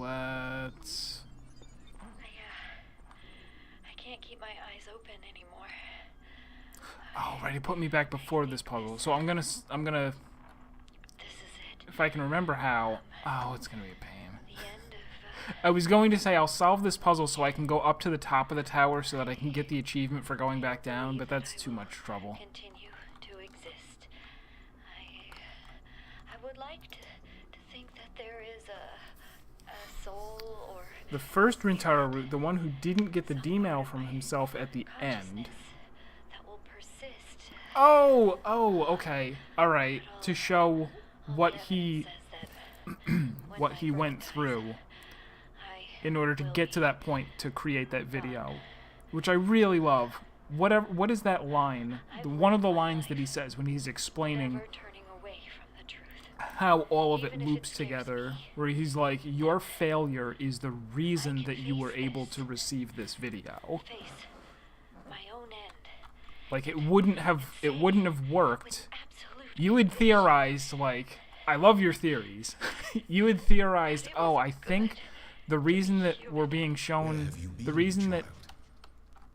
let's... I can't keep my eyes open anymore. Oh, right, he put me back before this puzzle. So I'm gonna... This is it. If I can remember how... Oh, it's gonna be a pain. The end of... I was going to say I'll solve this puzzle so I can go up to the top of the tower so that I can get the achievement for going back down, but that's too much trouble. Continue to exist. I would like to think that there is a soul or... The first Rintaro route, the one who didn't get the D-mail from himself at the end. That will persist. Oh, okay. Alright. To show what he what he went through in order to get to that point to create that video. Which I really love. What is that line? One of the lines that he says when he's explaining how all of it loops together, where he's like, your failure is the reason that you were able to receive this video. Like, it wouldn't have worked. You had theorized, like, I love your theories. You had theorized, oh, I think the reason that we're being shown, the reason that...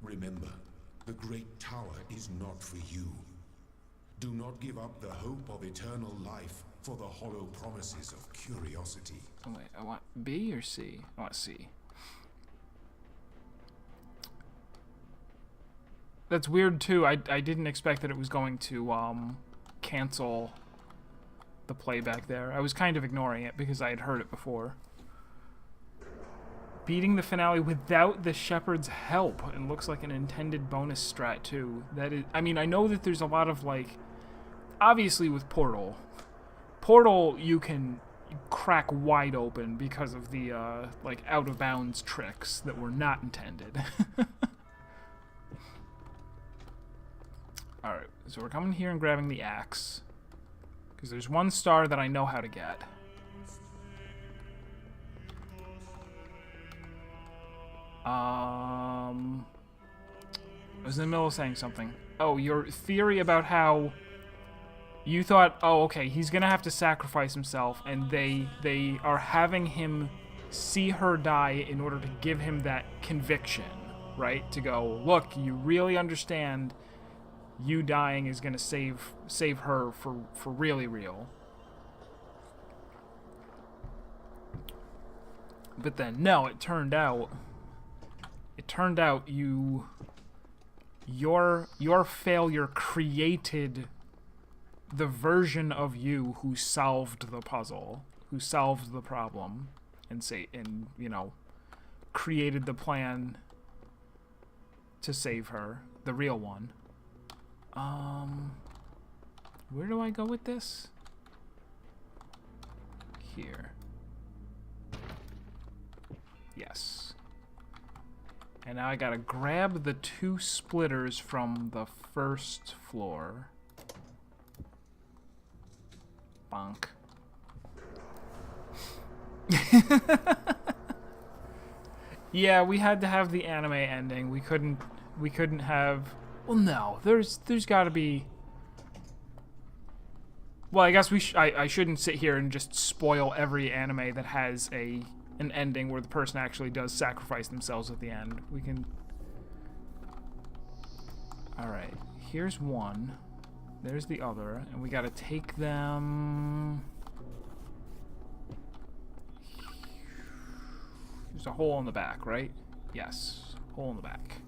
Remember, the great tower is not for you. Do not give up the hope of eternal life for the hollow promises of curiosity. Oh, wait, I want B or C? I want C. That's weird, too. I didn't expect that it was going to, cancel the playback there. I was kind of ignoring it because I had heard it before. Beating the finale without the shepherd's help. It looks like an intended bonus strat, too. That is, I mean, I know that there's a lot of, like... Obviously, with Portal, you can crack wide open because of the, like, out-of-bounds tricks that were not intended. Alright, so we're coming here and grabbing the axe. Because there's one star that I know how to get. I was in the middle of saying something. Oh, your theory about how you thought, oh, okay, he's gonna have to sacrifice himself, and they are having him see her die in order to give him that conviction, right? To go, look, you really understand you dying is gonna save her for really real. But then, no, it turned out your failure created the version of you who solved the puzzle, who solved the problem, and you know, created the plan to save her, the real one. Where do I go with this? Here. Yes. And now I gotta grab the 2 splitters from the first floor. Bonk. Yeah, we had to have the anime ending. We couldn't have... Well, no. There's gotta be... Well, I guess I shouldn't sit here and just spoil every anime that has an ending where the person actually does sacrifice themselves at the end. We can... Alright, here's one. There's the other, and we gotta take them... There's a hole in the back, right? Yes, hole in the back.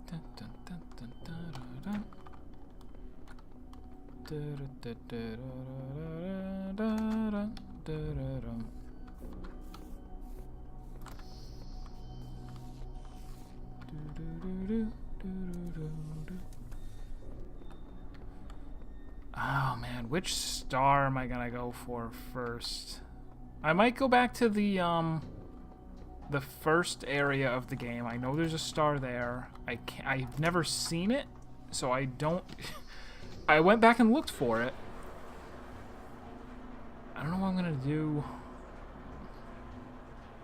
Dun, dun, dun, dun, dun, dun, dun. Oh man, which star am I gonna go for first? I might go back to the first area of the game. I know there's a star there. I've never seen it, so I don't... I went back and looked for it. I don't know what I'm gonna do.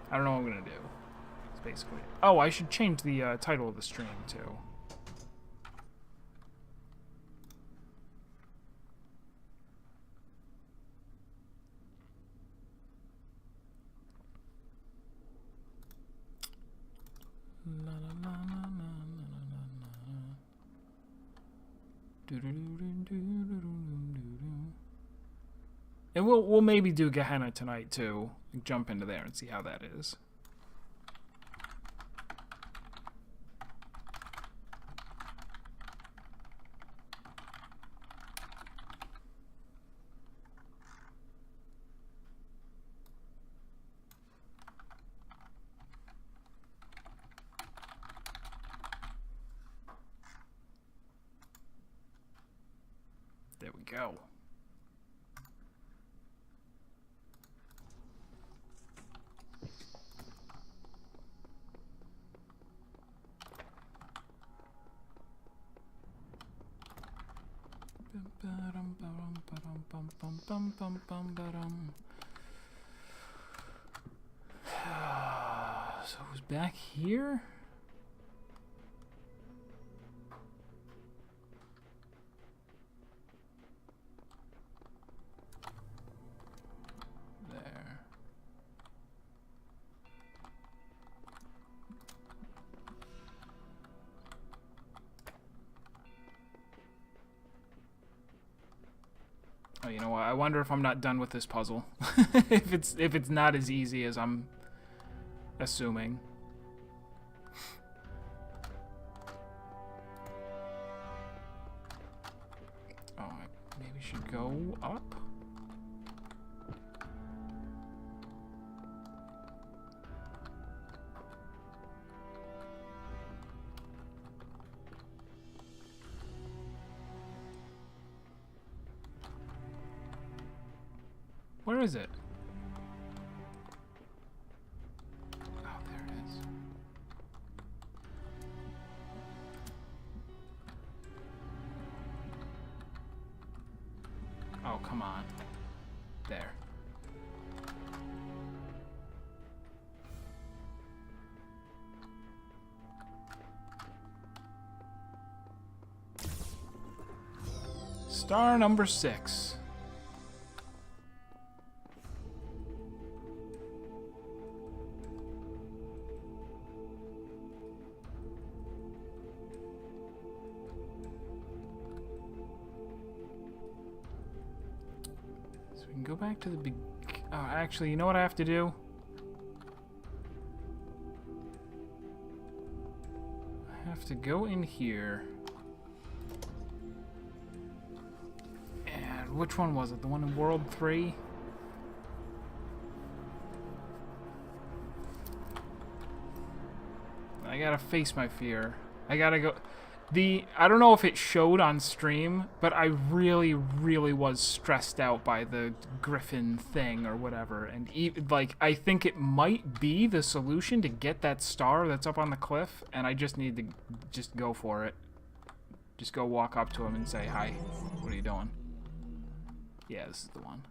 I don't know what I'm gonna do. It's basically... Oh, I should change the title of the stream, too. La, la, la, la, la, la, la, la. Do-do-do-do-do-do-do-do-do. And we'll maybe do Gehenna tonight too. Jump into there and see how that is. There we go. So it was back here? There. Oh, you know what? I wonder if I'm not done with this puzzle. if it's not as easy as I'm assuming. Oh, I maybe should go up? Where is it? Oh, there it is. Oh, come on. There. Star number 6. Go back to the big... Oh, actually, you know what I have to do? I have to go in here. And which one was it? The one in World 3? I gotta face my fear. I gotta go... I don't know if it showed on stream, but I really, really was stressed out by the griffin thing or whatever. And like, I think it might be the solution to get that star that's up on the cliff, and I just need to just go for it. Just go walk up to him and say, "Hi, what are you doing?" Yeah, this is the one.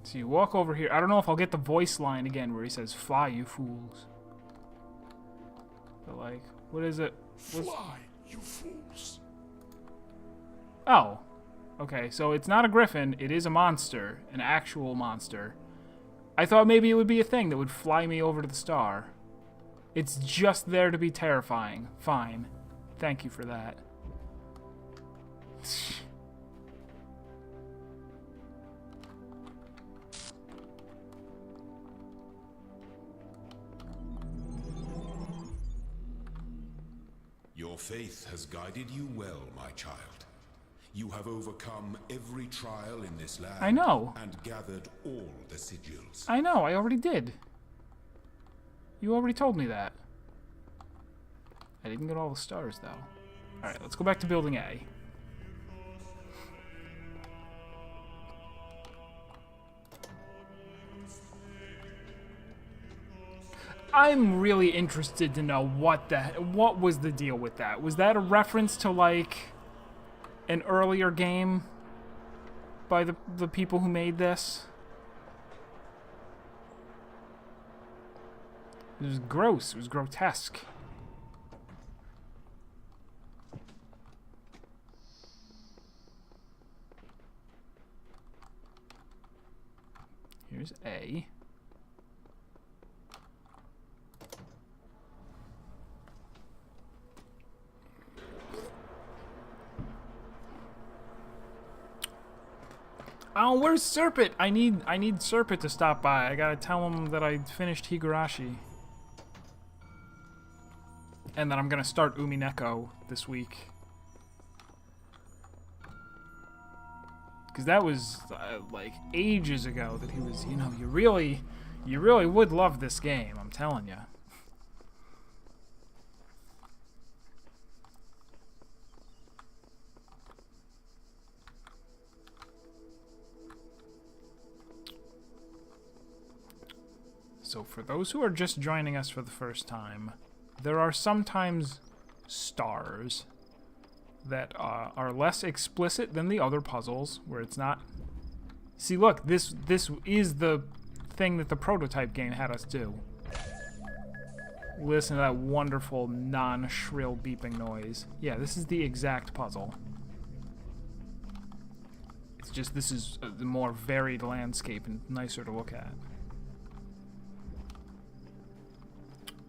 So you walk over here. I don't know if I'll get the voice line again where he says, "Fly, you fools." But like, what is it? Fly, you fools. Oh. Okay, so it's not a griffin. It is a monster. An actual monster. I thought maybe it would be a thing that would fly me over to the star. It's just there to be terrifying. Fine. Thank you for that. Your faith has guided you well, my child. You have overcome every trial in this land. I know. And gathered all the sigils. I know, I already did. You already told me that. I didn't get all the stars, though. Alright, let's go back to building A. I'm really interested to know what was the deal with that. Was that a reference to, like, an earlier game by the people who made this? It was gross. It was grotesque. There's A. Oh, where's Serpent? I need Serpent to stop by. I gotta tell him that I finished Higurashi. And that I'm gonna start Umineko this week. Because that was like ages ago that he was, you know, you really would love this game, I'm telling you. So for those who are just joining us for the first time, there are sometimes stars that are less explicit than the other puzzles, where it's not... See, look, this is the thing that the prototype game had us do. Listen to that wonderful, non-shrill beeping noise. Yeah, this is the exact puzzle. It's just this is a more varied landscape and nicer to look at.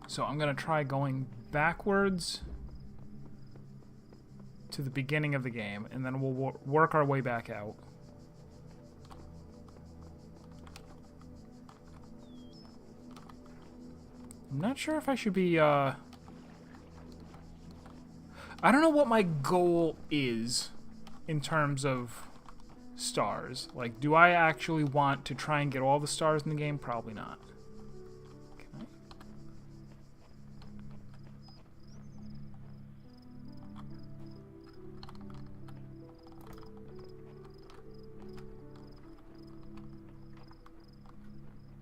So I'm going to try going backwards to the beginning of the game, and then we'll work our way back out. I'm not sure if I should be, I don't know what my goal is in terms of stars. Like, do I actually want to try and get all the stars in the game? Probably not.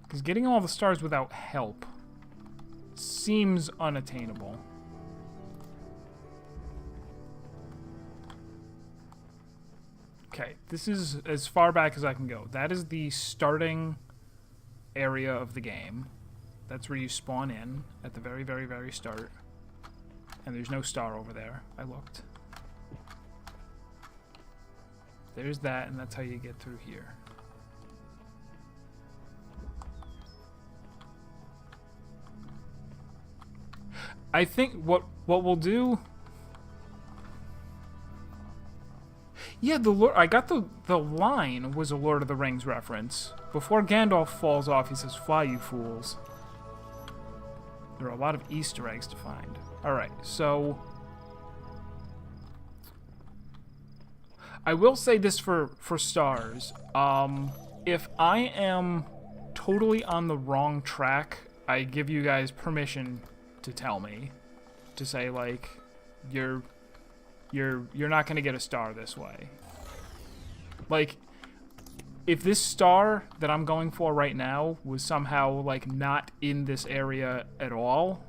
Because getting all the stars without help seems unattainable. Okay, this is as far back as I can go. That is the starting area of the game. That's where you spawn in at the very, very, very start. And there's no star over there. I looked. There's that, and that's how you get through here. I think what we'll do... Yeah, I got the line was a Lord of the Rings reference. Before Gandalf falls off, he says, "Fly, you fools." There are a lot of Easter eggs to find. Alright, so... I will say this for stars. If I am totally on the wrong track, I give you guys permission to tell me, to say like you're not gonna get a star this way. Like, if this star that I'm going for right now was somehow like not in this area at all,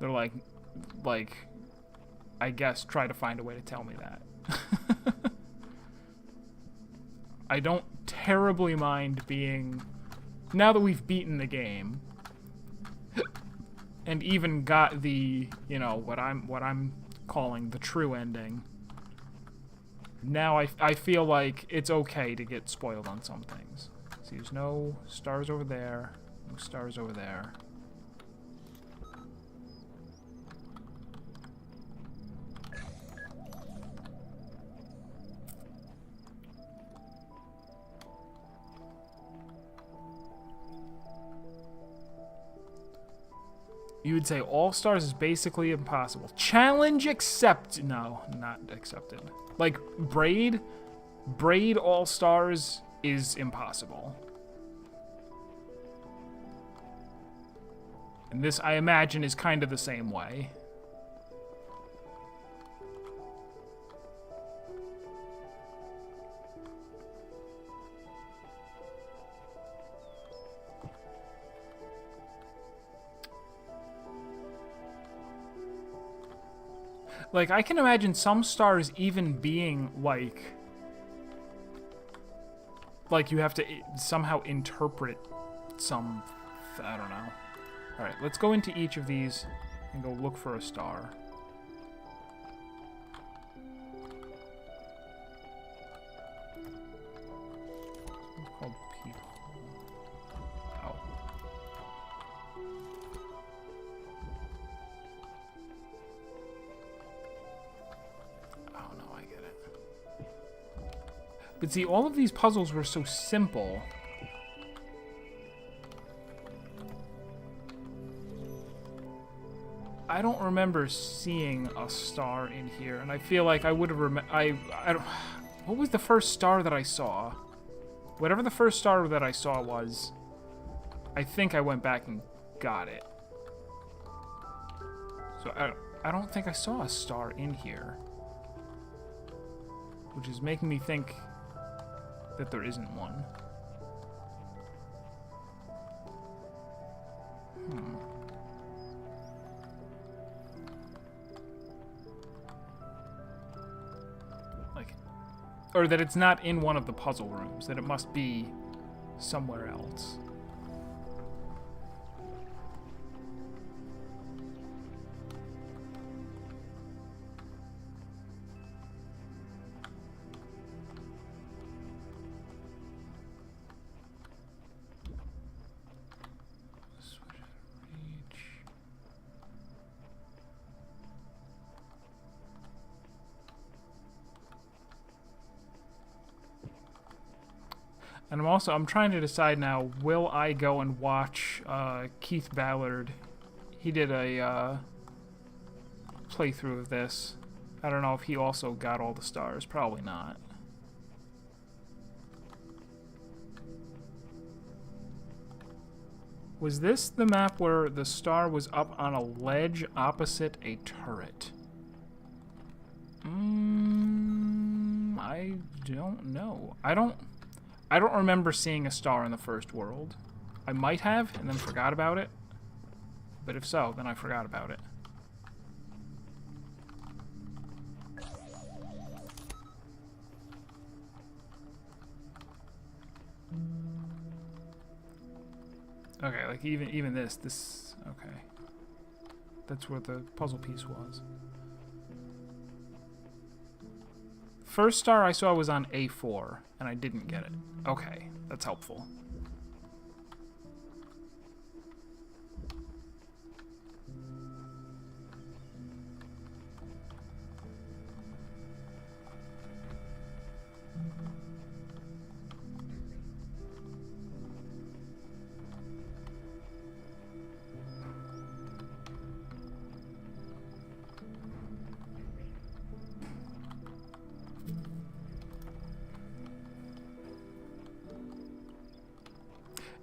they're like I guess try to find a way to tell me that. I don't terribly mind being, now that we've beaten the game and even got the, you know, what I'm calling the true ending. Now I feel like it's okay to get spoiled on some things. See, there's no stars over there, no stars over there. You would say all stars is basically impossible. Challenge accept. No, not accepted. Like braid all stars is impossible. And this, I imagine, is kind of the same way. Like, I can imagine some stars even being, like you have to somehow interpret some... I don't know. Alright, let's go into each of these and go look for a star. It's called Peephole. But see, all of these puzzles were so simple. I don't remember seeing a star in here, and I feel like I would have I don't... What was the first star that I saw? Whatever the first star that I saw was, I think I went back and got it. So I don't think I saw a star in here. Which is making me think that there isn't one. Like, or that it's not in one of the puzzle rooms, that it must be somewhere else. And I'm trying to decide now, will I go and watch Keith Ballard? He did a playthrough of this. I don't know if he also got all the stars. Probably not. Was this the map where the star was up on a ledge opposite a turret? I don't know. I don't remember seeing a star in the first world. I might have, and then forgot about it. But if so, then I forgot about it. Okay, like even this, okay. That's where the puzzle piece was. First star I saw was on A4, and I didn't get it. Okay, that's helpful.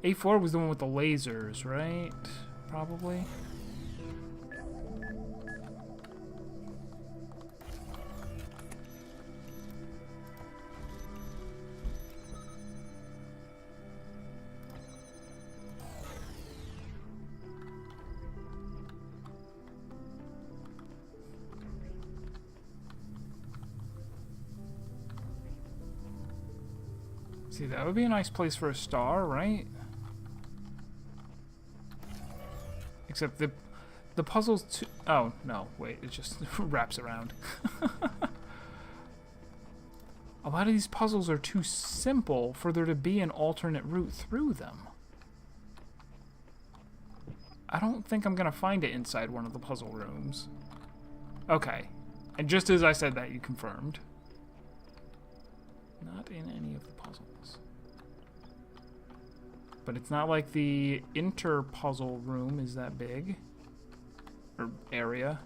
A4 was the one with the lasers, right? Probably. See, that would be a nice place for a star, right? Except the puzzle's too... Oh, no, wait, it just wraps around. A lot of these puzzles are too simple for there to be an alternate route through them. I don't think I'm going to find it inside one of the puzzle rooms. Okay, and just as I said that, you confirmed. Not in any of the puzzles. But it's not like the inter-puzzle room is that big. Or area.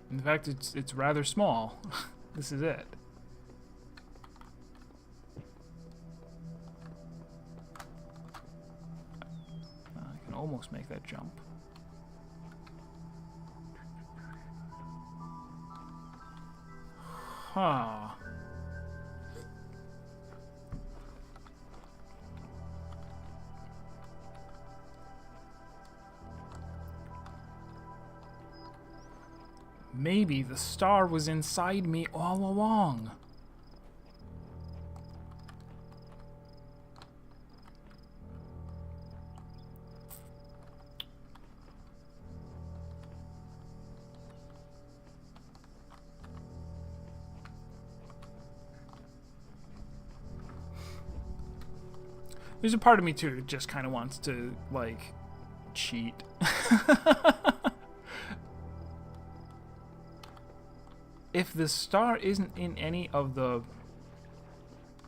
In fact, it's rather small. This is it. Almost make that jump. Huh. Maybe the star was inside me all along. There's a part of me too that just kind of wants to, like, cheat. If the star isn't in any of the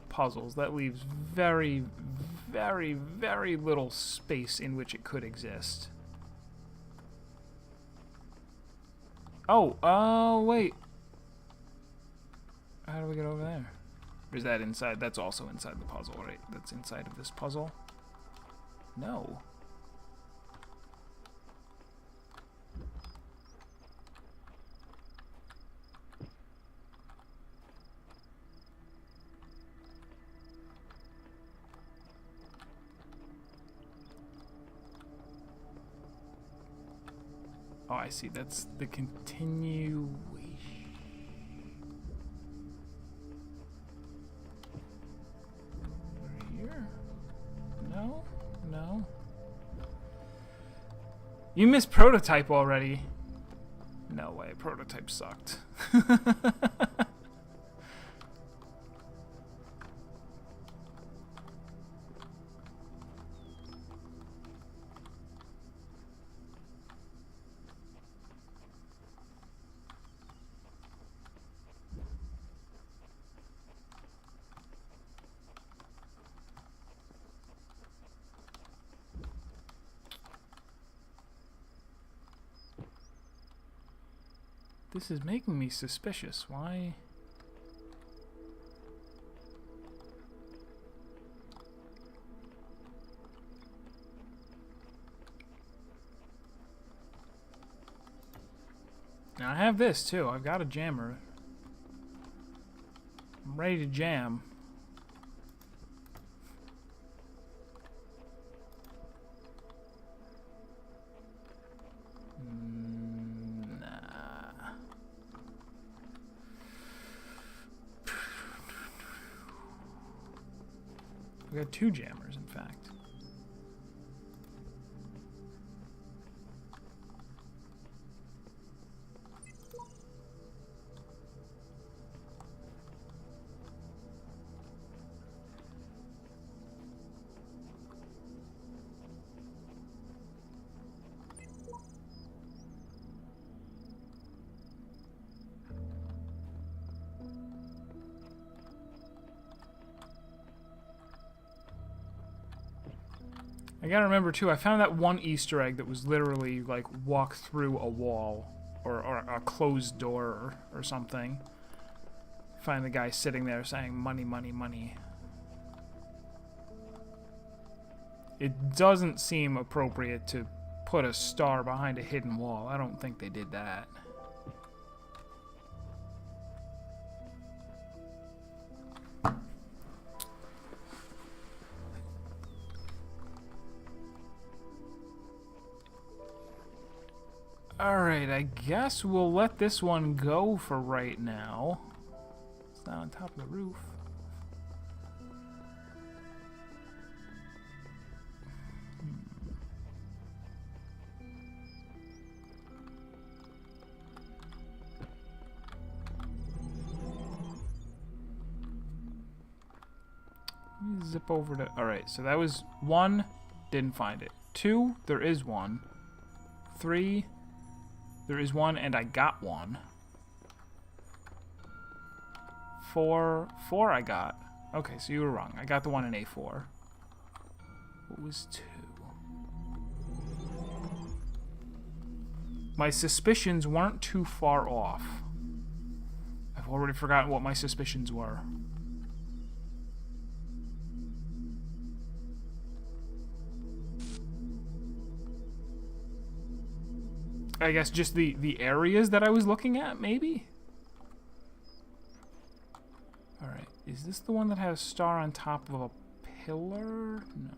puzzles, that leaves very, very, very little space in which it could exist. Oh, wait. How do we get over there? Or is that inside? That's also inside the puzzle, right? That's inside of this puzzle? No. Oh, I see. That's the continuation. Over here? No? No? You missed Prototype already. No way. Prototype sucked. This is making me suspicious. Why? Now I have this too. I've got a jammer. I'm ready to jam. We got two jammers, in fact. I gotta remember too, I found that one Easter egg that was literally like walk through a wall or a closed door or something. Find the guy sitting there saying money, money, money. It doesn't seem appropriate to put a star behind a hidden wall. I don't think they did that. Alright, I guess we'll let this one go for right now. It's not on top of the roof. Let me zip over to... Alright, so that was 1, didn't find it. 2, there is 1. 3... There is 1, and I got 1. 4, I got. Okay, so you were wrong. I got the one in A4. What was 2? My suspicions weren't too far off. I've already forgotten what my suspicions were. I guess just the areas that I was looking at, maybe? Alright, is this the one that has a star on top of a pillar? No.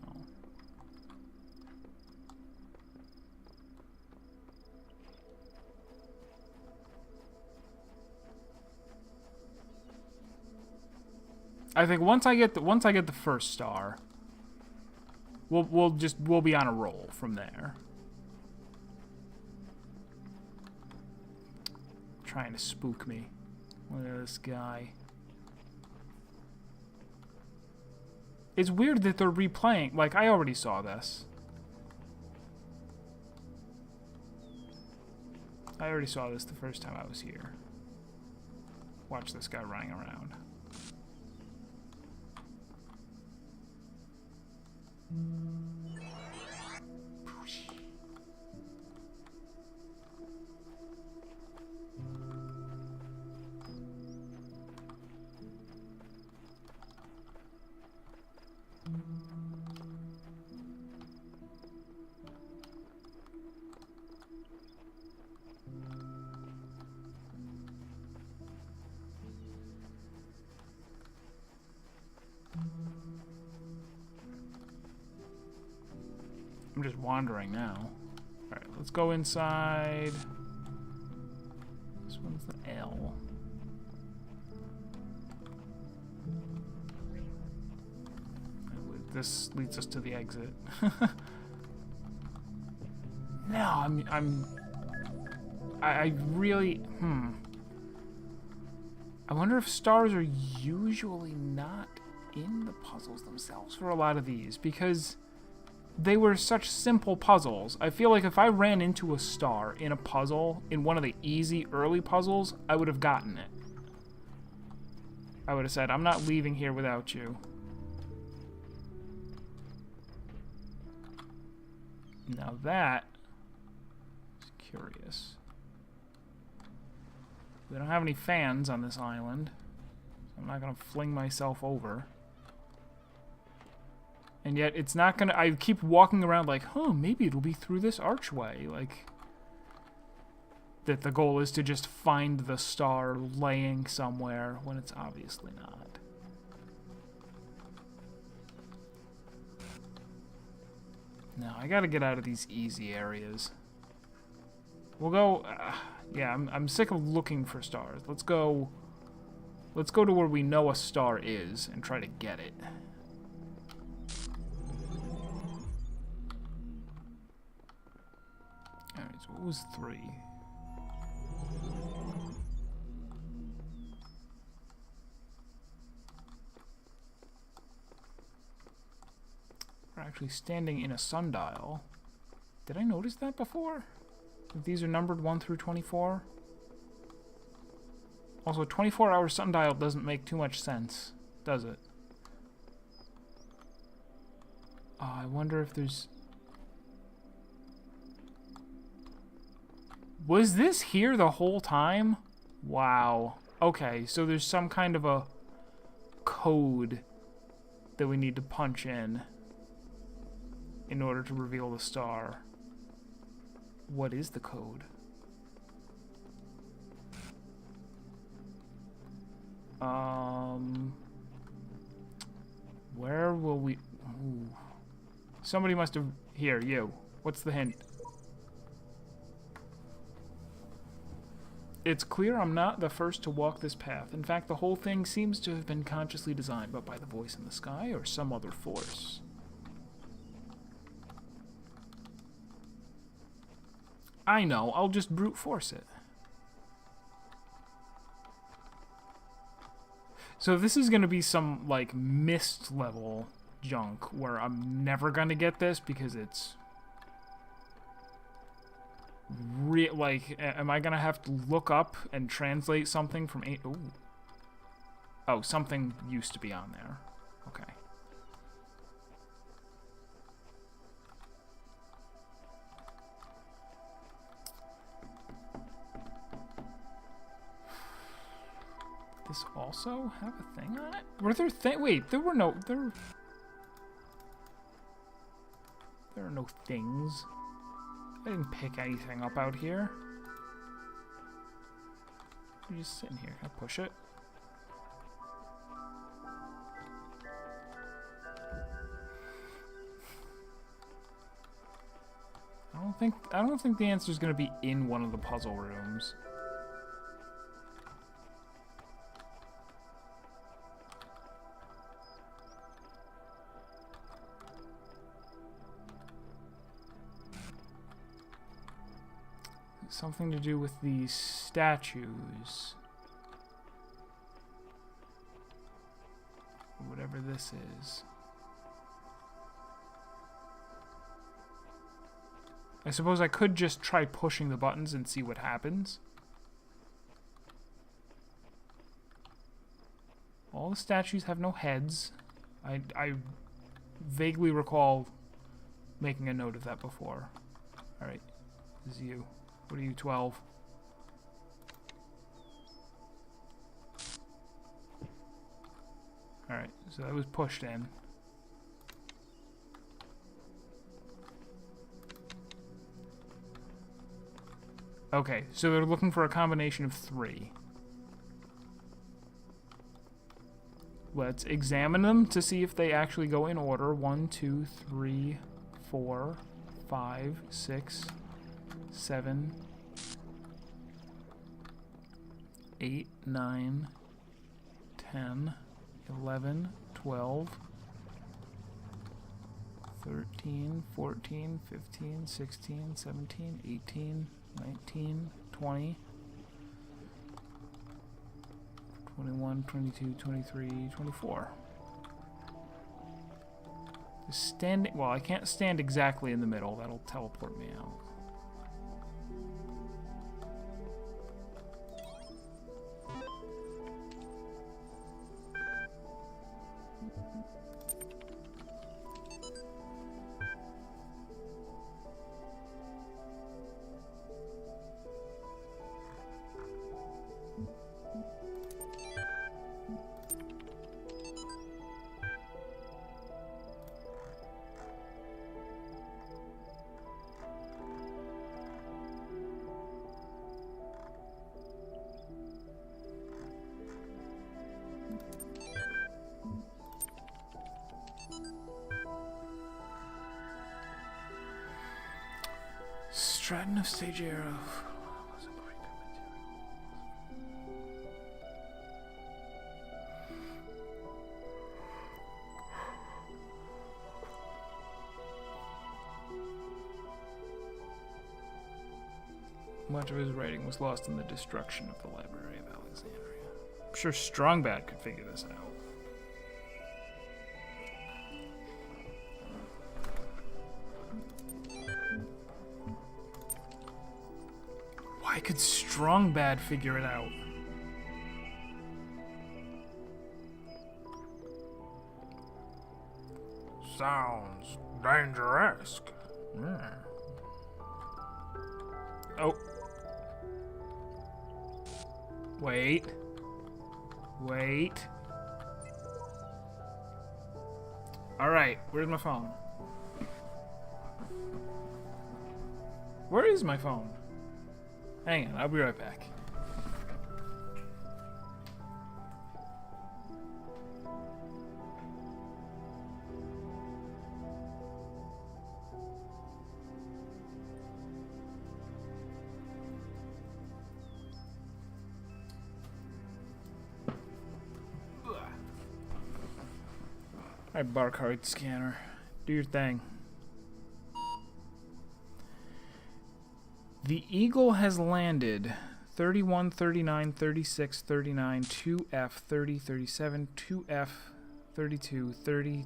I think once I get the first star, we'll be on a roll from there. Trying to spook me. Look at this guy. It's weird that they're replaying. Like, I already saw this. I already saw this the first time I was here. Watch this guy running around. I'm just wandering now. Alright, let's go inside. This one's the L. This leads us to the exit. No, I really, I wonder if stars are usually not in the puzzles themselves for a lot of these, because they were such simple puzzles. I feel like if I ran into a star in a puzzle, in one of the easy early puzzles, I would have gotten it. I would have said, I'm not leaving here without you. Now that is curious. We don't have any fans on this island, so I'm not going to fling myself over. And yet it's not gonna, I keep walking around like, huh, maybe it'll be through this archway. Like, that the goal is to just find the star laying somewhere when it's obviously not. No, I gotta get out of these easy areas. We'll go, yeah, I'm sick of looking for stars. Let's go to where we know a star is and try to get it. Alright, so what was 3? We're actually standing in a sundial. Did I notice that before? That these are numbered 1 through 24? Also, a 24-hour sundial doesn't make too much sense, does it? I wonder if there's... Was this here the whole time? Wow. Okay, so there's some kind of a code that we need to punch in order to reveal the star. What is the code? Where will we... Ooh. Somebody must have... Here, you. What's the hint? It's clear I'm not the first to walk this path. In fact, the whole thing seems to have been consciously designed, but by the voice in the sky or some other force. I know, I'll just brute force it. So this is going to be some, like, mist level junk where I'm never going to get this because it's... like, am I going to have to look up and translate something from... Ooh. Oh, something used to be on there. Okay. This also have a thing on it? Were there wait, there were no... There are no things. I didn't pick anything up out here. I'm just sitting here. Can I push it? I don't think the answer is going to be in one of the puzzle rooms. Something to do with these statues. Whatever this is. I suppose I could just try pushing the buttons and see what happens. All the statues have no heads. I vaguely recall making a note of that before. Alright, this is you. What are you, 12? Alright, so that was pushed in. Okay, so they're looking for a combination of 3. Let's examine them to see if they actually go in order. 1, 2, 3, 4, 5, 6, 7, 8, 9, 10, 11, 12, 13, 14, 15, 16, 17, 18, 19, 20, 21, 22, 23, 24. Standing, well, I can't stand exactly in the middle. That'll teleport me out. Stratton of Stage Arrow. Much of his writing was lost in the destruction of the Library of Alexandria. I'm sure Strongbad could figure this out. Why could Strongbad figure it out? Sounds dangerous. Oh. Wait. Wait. Alright, where's my phone? Where is my phone? Hang on, I'll be right back. Alright, barcode scanner. Do your thing. The Eagle has landed 31, 39, 36, 39, 2F, 30, 37, 2F, 32, 30,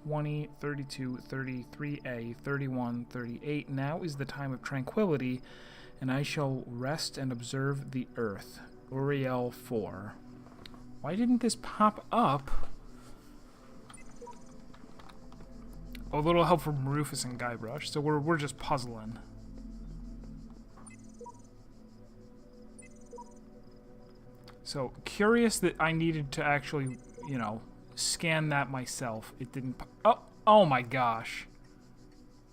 20, 32, 33A, 31, 38. Now is the time of tranquility, and I shall rest and observe the earth. Uriel 4. Why didn't this pop up? Oh, a little help from Rufus and Guybrush, so we're just puzzling. So, curious that I needed to actually, you know, scan that myself. It didn't... Oh my gosh.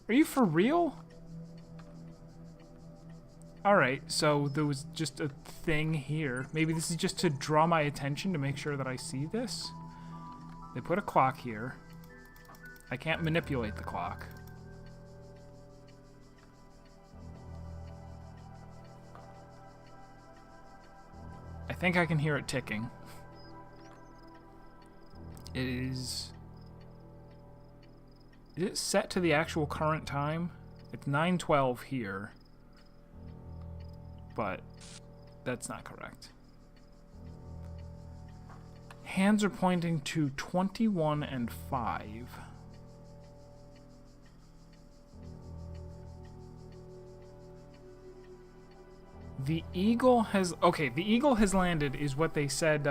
Are you for real? Alright, so there was just a thing here. Maybe this is just to draw my attention to make sure that I see this. They put a clock here. I can't manipulate the clock. I think I can hear it ticking. It is... Is it set to the actual current time? It's 9:12 here. But that's not correct. Hands are pointing to 21 and 5. The eagle has... Okay, the eagle has landed is what they said,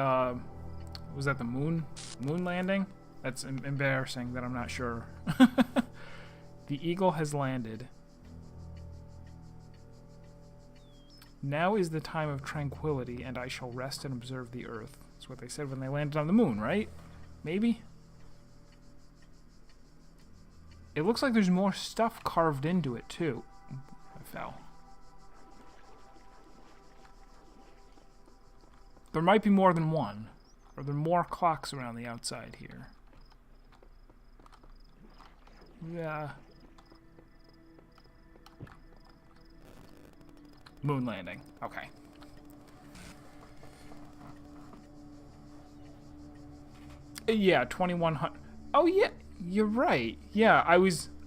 was that the moon landing? That's embarrassing that I'm not sure. The eagle has landed. Now is the time of tranquility, and I shall rest and observe the earth. That's what they said when they landed on the moon, right? Maybe? It looks like there's more stuff carved into it, too. I fell. There might be more than one. Or there are more clocks around the outside here. Yeah. Moon landing. Okay. Yeah, 2100. Oh, yeah. You're right. Yeah,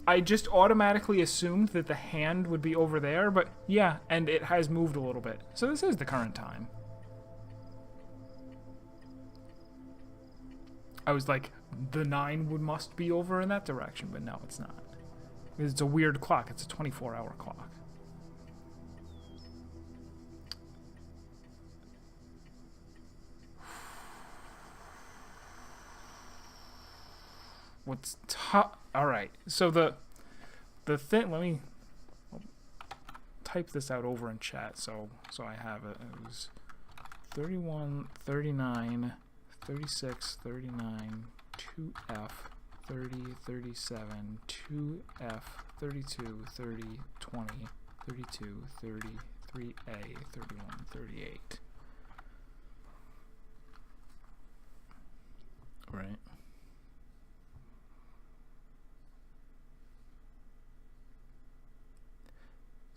I just automatically assumed that the hand would be over there, but yeah, and it has moved a little bit. So this is the current time. I was like, the 9 must be over in that direction, but no, it's not. It's a weird clock. It's a 24-hour clock. What's top? All right. So the thing. Let me type this out over in chat so I have it. It was 31, 39, 36, 39, 2F, 30, 37, 2F, 32, 30, 20, 32, 30, 3A, 31, 38. Right.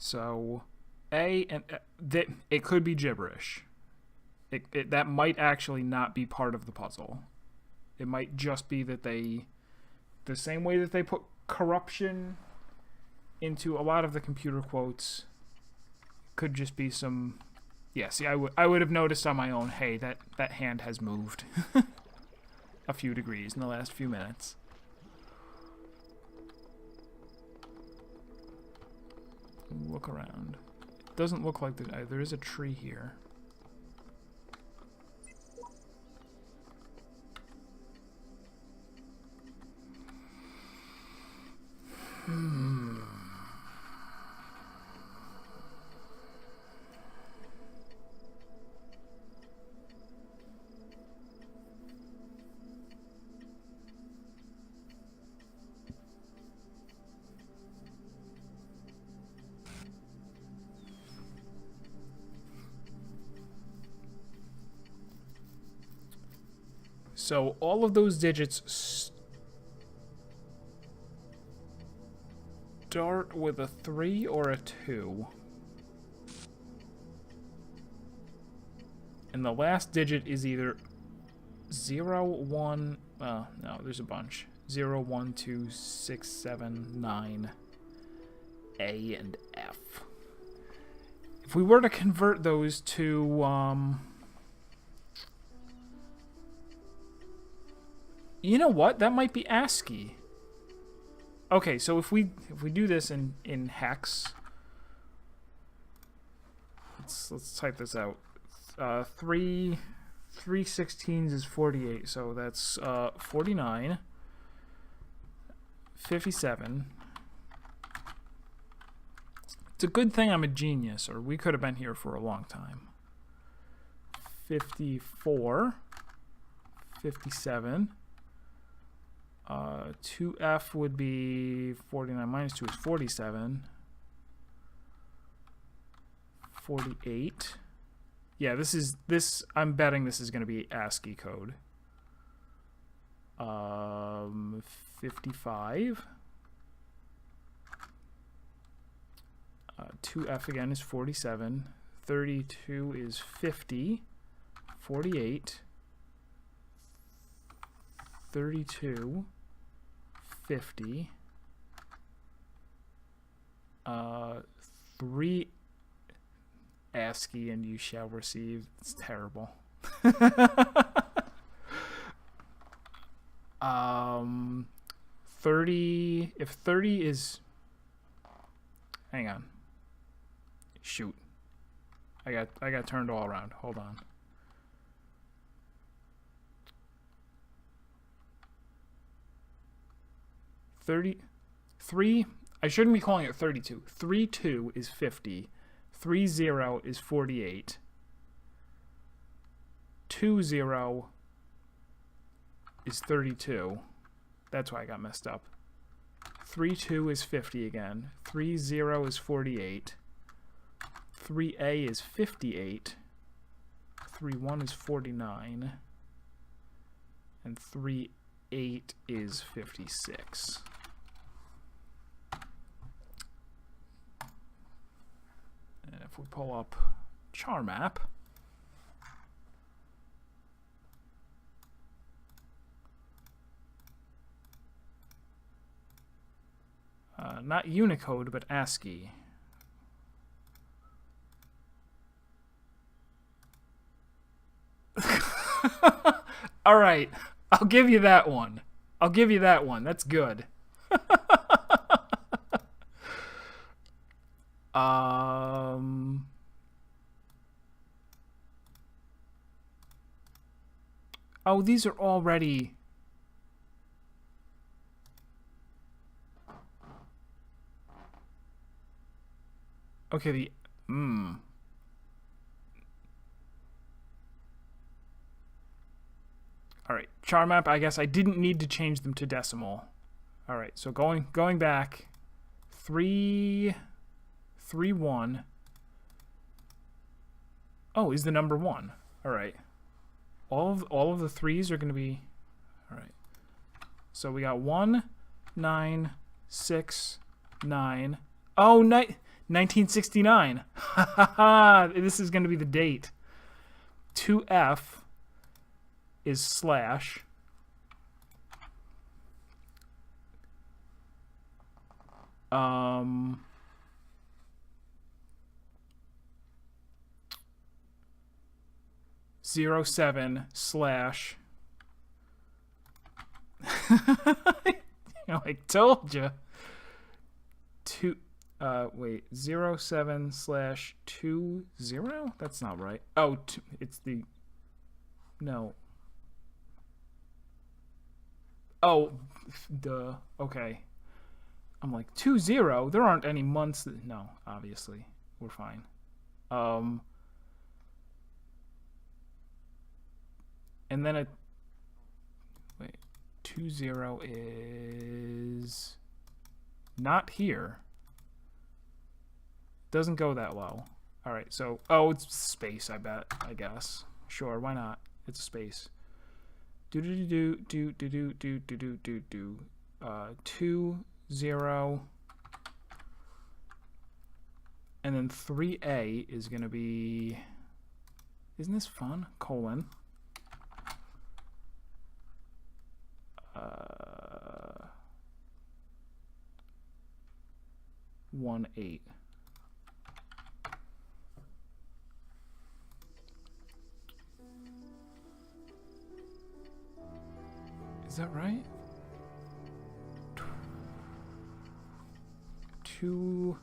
So, A and it could be gibberish. That might actually not be part of the puzzle. It might just be that the same way that they put corruption into a lot of the computer quotes, could just be some. Yeah, see, I would have noticed on my own. Hey, that hand has moved a few degrees in the last few minutes. Look around. It doesn't look like there is a tree here. So all of those digits start with a 3 or a 2. And the last digit is either 0, 1, no, there's a bunch. 0, 1, 2, 6, 7, 9, A, and F. If we were to convert those to, you know what? That might be ASCII. Okay, so if we do this in hex, let's type this out. 3 16s is 48, so that's 49, 57. It's a good thing I'm a genius, or we could have been here for a long time. 54, 57. 2F would be 49 minus 2 is 47. 48. Yeah, this I'm betting this is going to be ASCII code. 55. 2F again is 47. 32 is 50. 48. 32. 50. 3 ASCII and you shall receive. It's terrible. 30. If 30 is. Hang on. Shoot. I got turned all around. Hold on. 33. I shouldn't be calling it 32. 32 is 50. 30 is 48. 20 is 32. That's why I got messed up. 32 is 50 again. 30 is 48. 3A is 58. 31 is 49. And 38 is 56. And if we pull up char map, not Unicode, but ASCII. All right, I'll give you that one. I'll give you that one. That's good. Oh, these are already. Okay, the All right, char map. I guess I didn't need to change them to decimal. All right, so going back, 3, 3, 1. Oh, is the number 1. All right. All of the 3s are going to be. All right. So we got 1, 9, 6, 9. Oh, 1969. Ha ha ha! This is going to be the date. 2F is slash. Zero 07 slash. I told you. Wait, 07 slash 20? That's not right. Oh, it's the. No. Oh, duh. Okay. I'm like 20. There aren't any months. No, obviously, we're fine. And then wait, 20 is not here. Doesn't go that low. All right, so it's space. I bet. I guess. Sure, why not? It's a space. 20. And then 3A is gonna be. Isn't this fun? Colon. 18. Is that right? 2.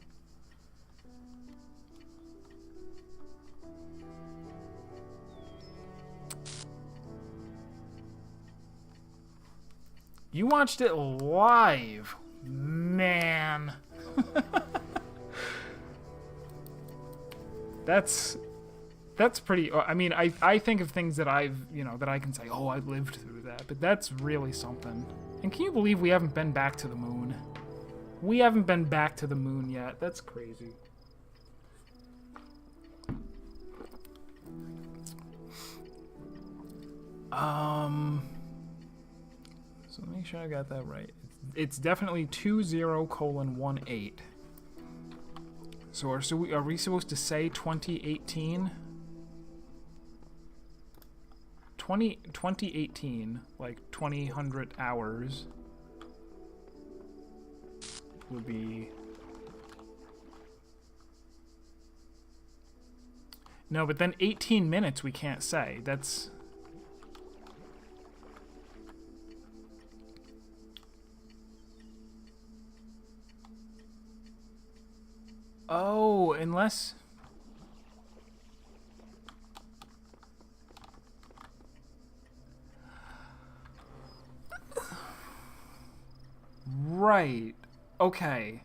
You watched it live, man. That's pretty. I mean, I think of things that that I can say, oh, I lived through that, but that's really something. And can you believe we haven't been back to the moon? We haven't been back to the moon yet. That's crazy. So make sure I got that right. It's definitely 20:18. So are we supposed to say 2018? 2018, like 2000 hours would be. No, but then 18 minutes we can't say. That's. Oh, unless. right. Okay.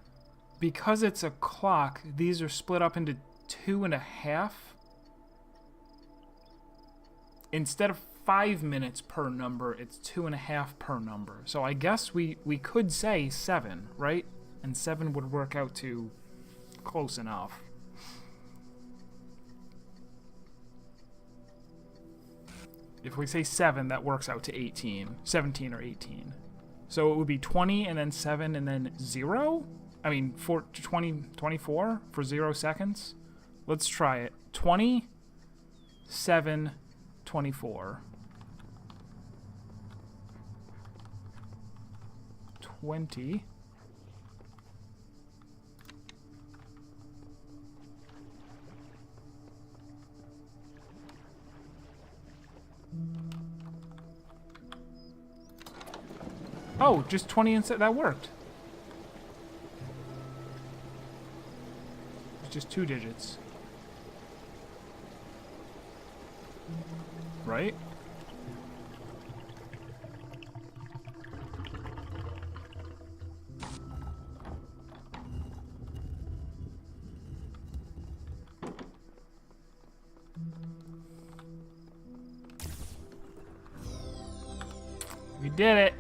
Because it's a clock, these are split up into 2.5. Instead of 5 minutes per number, it's 2.5 per number. So I guess we could say 7, right? And 7 would work out to close enough. If we say 7, that works out to 18. 17 or 18. So it would be 20 and then 7 and then 0? I mean, 24 for 0 seconds? Let's try it. 20, 7, 24. 20. Oh, just 20 instead. That worked. It's just 2 digits. Right? We did it.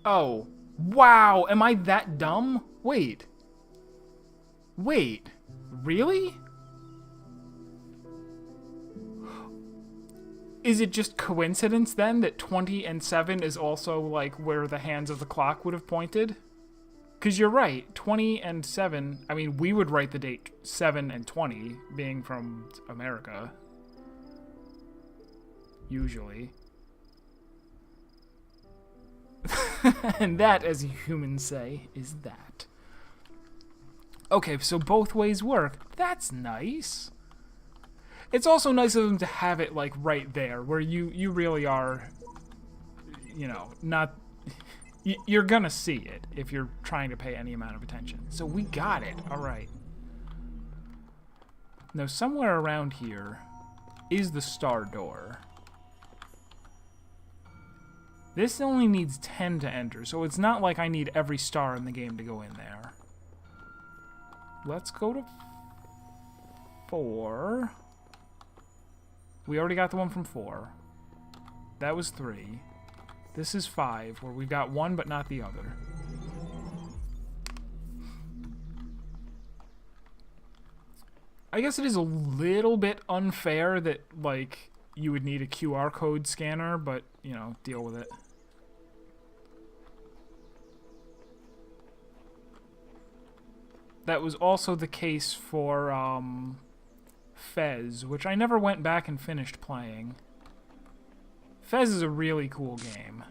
Oh, wow, am I that dumb? Wait. Wait, really? Is it just coincidence then that 20 and 7 is also like where the hands of the clock would have pointed? Because you're right, 20 and 7, I mean, we would write the date 7 and 20, being from America. Usually. And that, as humans say, is that. Okay, so both ways work. That's nice. It's also nice of them to have it, like, right there, where you really are, you know, not... You're gonna see it if you're trying to pay any amount of attention. So we got it. All right. Now, somewhere around here is the star door. This only needs 10 to enter, so it's not like I need every star in the game to go in there. Let's go to 4. We already got the one from 4. That was 3. This is 5, where we've got 1 but not the other. I guess it is a little bit unfair that, like, you would need a QR code scanner, but, you know, deal with it. That was also the case for, Fez, which I never went back and finished playing. Fez is a really cool game.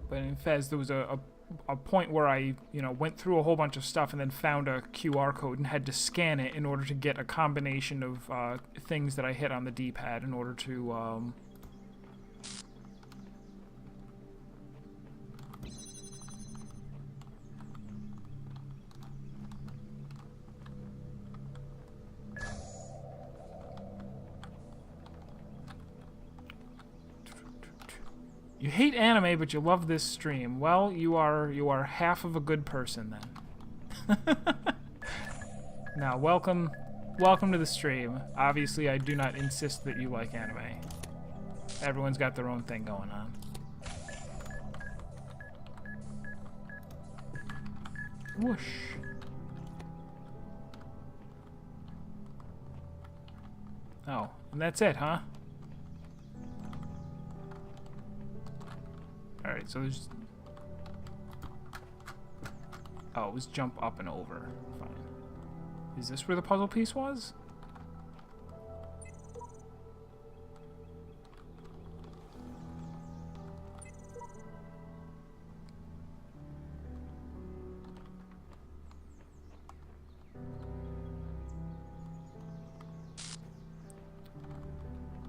But in Fez, there was a point where I, you know, went through a whole bunch of stuff and then found a QR code and had to scan it in order to get a combination of things that I hit on the D-pad in order to... You hate anime, but you love this stream. Well, you are half of a good person then. Now, welcome to the stream. Obviously, I do not insist that you like anime. Everyone's got their own thing going on. Whoosh. Oh, and that's it, huh? Alright, so there's... Oh, it was jump up and over. Fine. Is this where the puzzle piece was?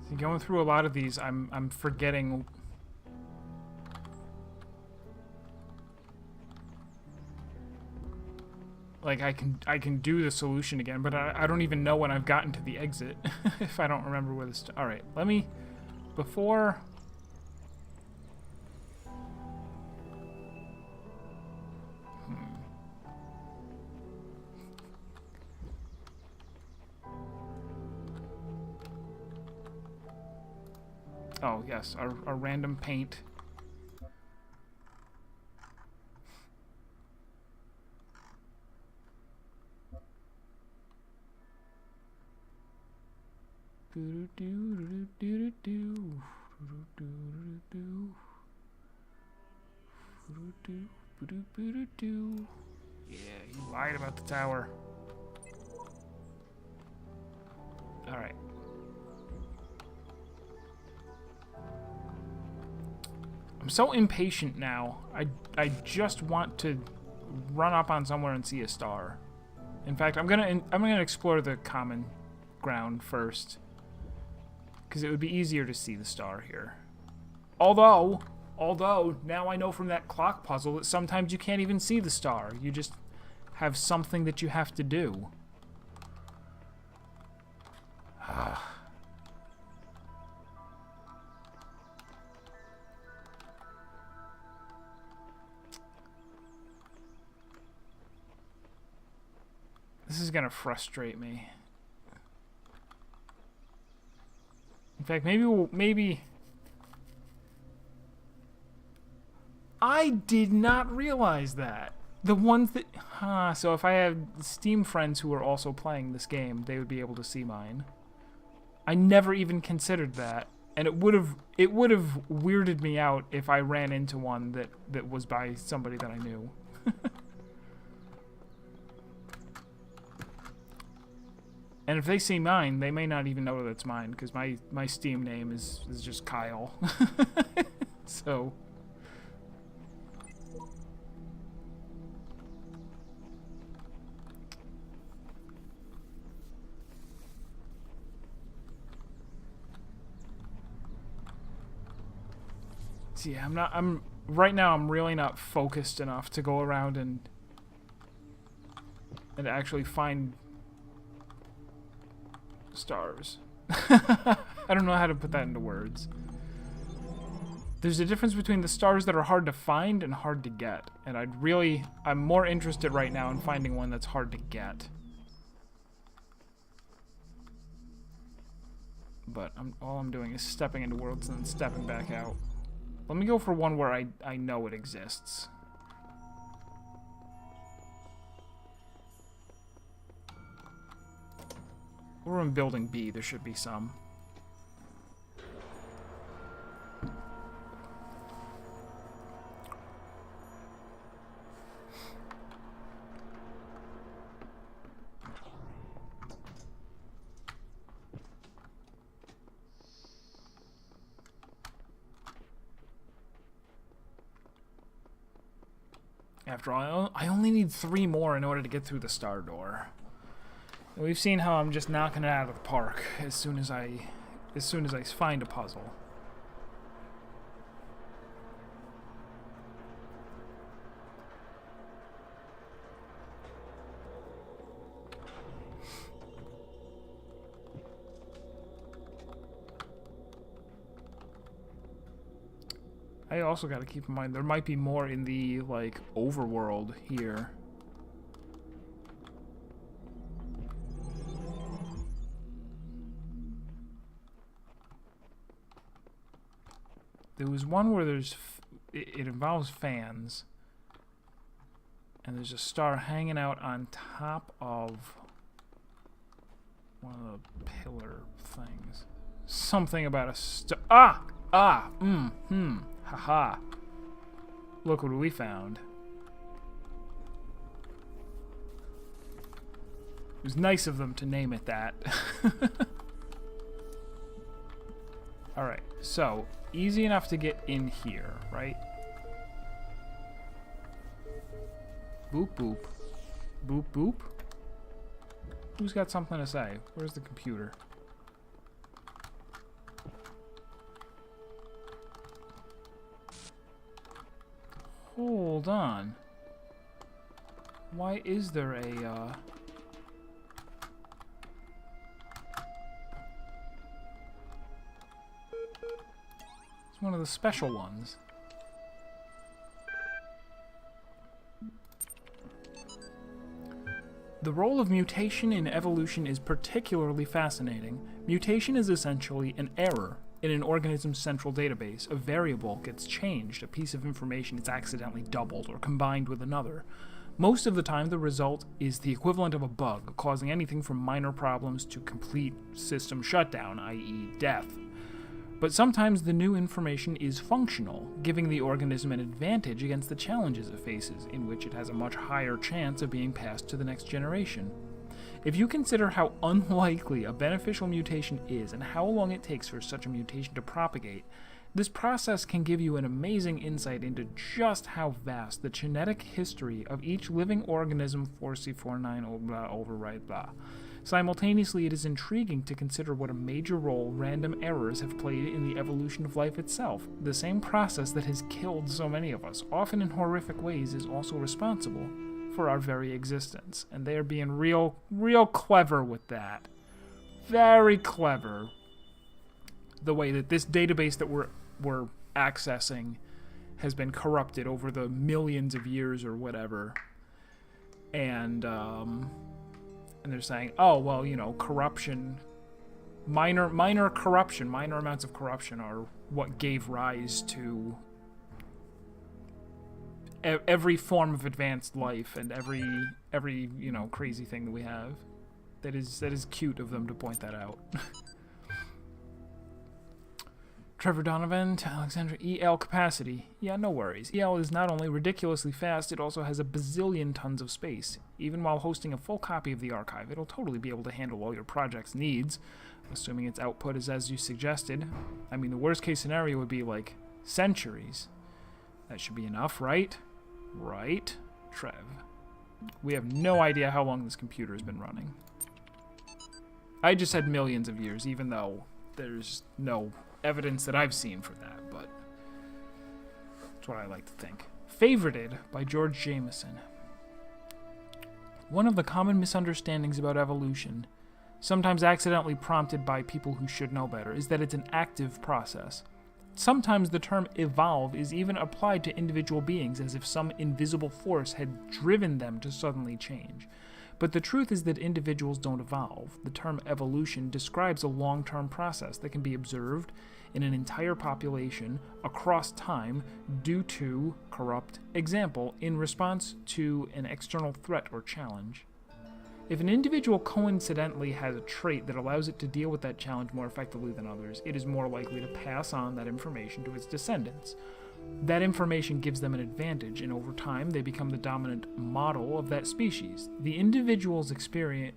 See, going through a lot of these, I'm forgetting... Like, I can do the solution again, but I don't even know when I've gotten to the exit if I don't remember where this. All right, let me before. Oh yes, our random paint. Yeah, you lied about the tower. All right. I'm so impatient now. I just want to run up on somewhere and see a star. In fact, I'm gonna explore the common ground first, because it would be easier to see the star here. Although now I know from that clock puzzle that sometimes you can't even see the star. You just have something that you have to do. This is gonna frustrate me. In fact, maybe I did not realize that. The ones that so if I had Steam friends who were also playing this game, they would be able to see mine. I never even considered that, and it would have weirded me out if I ran into one that was by somebody that I knew. And if they see mine, they may not even know that it's mine, because my Steam name is just Kyle. So. See, right now I'm really not focused enough to go around and actually find stars. I don't know how to put that into words. There's a difference between the stars that are hard to find and hard to get, and I'm more interested right now in finding one that's hard to get. But all I'm doing is stepping into worlds and then stepping back out. Let me go for one where I know it exists. We're in building B, there should be some. After all, I only need 3 more in order to get through the star door. And we've seen how I'm just knocking it out of the park as soon as I find a puzzle. I also got to keep in mind there might be more in the like overworld here. There was one where it involves fans, and there's a star hanging out on top of one of the pillar things. Something about a star. Haha. Look what we found. It was nice of them to name it that. Alright, so easy enough to get in here, right? Boop boop. Boop boop. Who's got something to say? Where's the computer? Hold on. Why is there a, It's one of the special ones. The role of mutation in evolution is particularly fascinating. Mutation is essentially an error in an organism's central database. A variable gets changed, a piece of information is accidentally doubled or combined with another. Most of the time, the result is the equivalent of a bug, causing anything from minor problems to complete system shutdown, i.e. death. But sometimes the new information is functional, giving the organism an advantage against the challenges it faces, in which it has a much higher chance of being passed to the next generation. If you consider how unlikely a beneficial mutation is and how long it takes for such a mutation to propagate, this process can give you an amazing insight into just how vast the genetic history of each living organism 4C49 blah override blah. Simultaneously, it is intriguing to consider what a major role random errors have played in the evolution of life itself. The same process that has killed so many of us, often in horrific ways, is also responsible for our very existence. And they are being real clever with that. Very clever. The way that this database that we're accessing has been corrupted over the millions of years or whatever. And they're saying, oh, well, you know, corruption, minor amounts of corruption are what gave rise to every form of advanced life and every you know, crazy thing that we have. That is cute of them to point that out. Trevor Donovan to Alexandra, EL capacity. Yeah, no worries. EL is not only ridiculously fast, it also has a bazillion tons of space. Even while hosting a full copy of the archive, it'll totally be able to handle all your project's needs, assuming its output is as you suggested. I mean, the worst case scenario would be like centuries. That should be enough, right? Right, Trev. We have no idea how long this computer has been running. I just said millions of years, even though there's no evidence that I've seen for that, but that's what I like to think. Favorited by George Jameson. One of the common misunderstandings about evolution, sometimes accidentally prompted by people who should know better, is that it's an active process. Sometimes the term evolve is even applied to individual beings as if some invisible force had driven them to suddenly change. But the truth is that individuals don't evolve. The term evolution describes a long-term process that can be observed in an entire population across time due to corrupt example in response to an external threat or challenge. If an individual coincidentally has a trait that allows it to deal with that challenge more effectively than others, it is more likely to pass on that information to its descendants. That information gives them an advantage, and over time they become the dominant model of that species. The individuals experience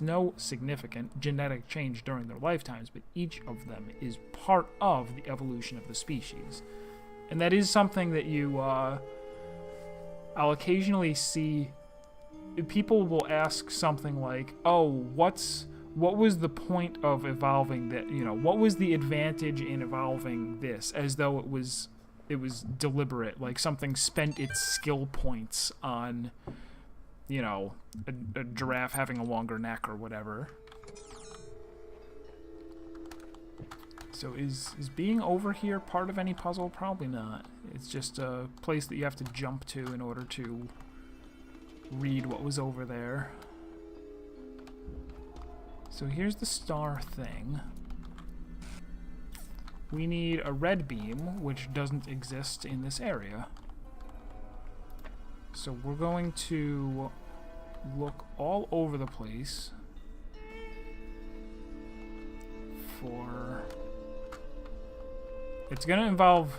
no significant genetic change during their lifetimes, but each of them is part of the evolution of the species. And that is something that I'll occasionally see. People will ask something like, oh, what was the point of evolving that, you know, what was the advantage in evolving this, as though it was deliberate, like something spent its skill points on, you know, a giraffe having a longer neck or whatever. So is being over here part of any puzzle? Probably not. It's just a place that you have to jump to in order to read what was over there. So here's the star thing. We need a red beam, which doesn't exist in this area. So we're going to look all over the place for... It's gonna involve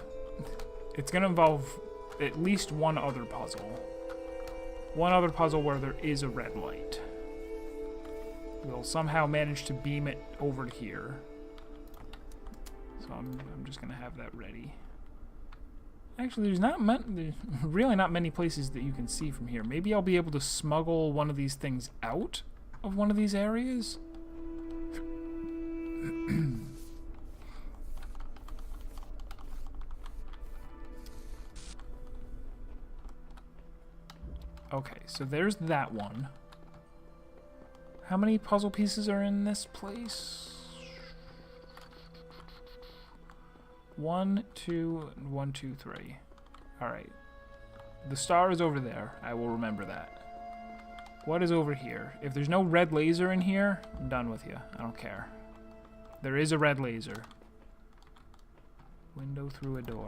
at least one other puzzle. One other puzzle where there is a red light. We'll somehow manage to beam it over to here. So I'm just gonna have that ready. Actually, there's really not many places that you can see from here. Maybe I'll be able to smuggle one of these things out of one of these areas? Okay, so there's that one. How many puzzle pieces are in this place? 1, 2, 1, 2, 3. Alright. The star is over there. I will remember that. What is over here? If there's no red laser in here, I'm done with you. I don't care. There is a red laser. Window through a door.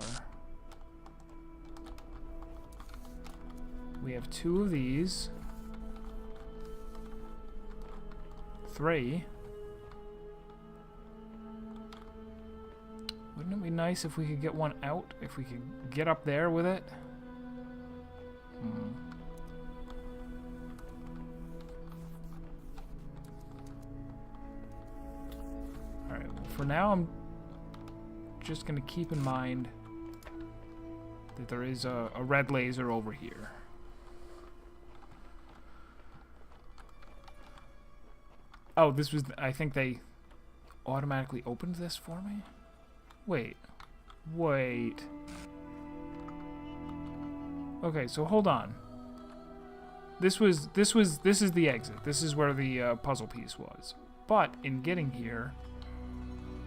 We have 2 of these. 3. Wouldn't it be nice if we could get one out? If we could get up there with it? Alright, well for now I'm just going to keep in mind that there is a red laser over here. Oh, this was... I think they automatically opened this for me? Wait. Wait. Okay, so hold on. This is the exit. This is where the puzzle piece was. But in getting here,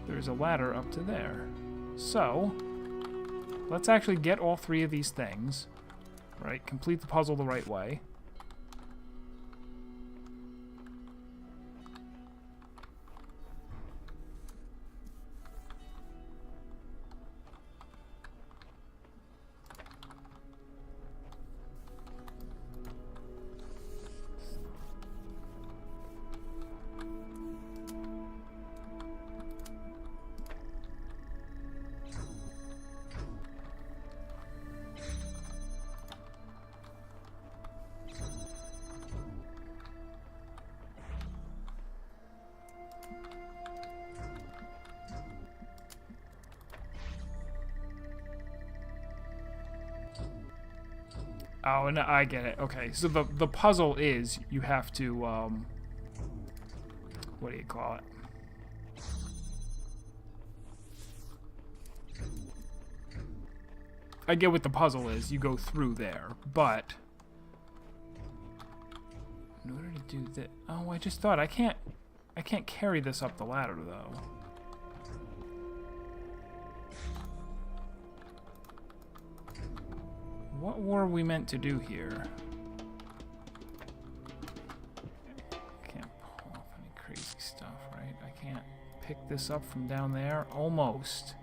there's a ladder up to there. So, let's actually get all 3 of these things. Right? Complete the puzzle the right way. Oh, and I get it. Okay, so the puzzle is you have to, what do you call it? I get what the puzzle is. You go through there, but in order to do that, oh, I just thought I can't carry this up the ladder though. What were we meant to do here? I can't pull off any crazy stuff, right? I can't pick this up from down there? Almost.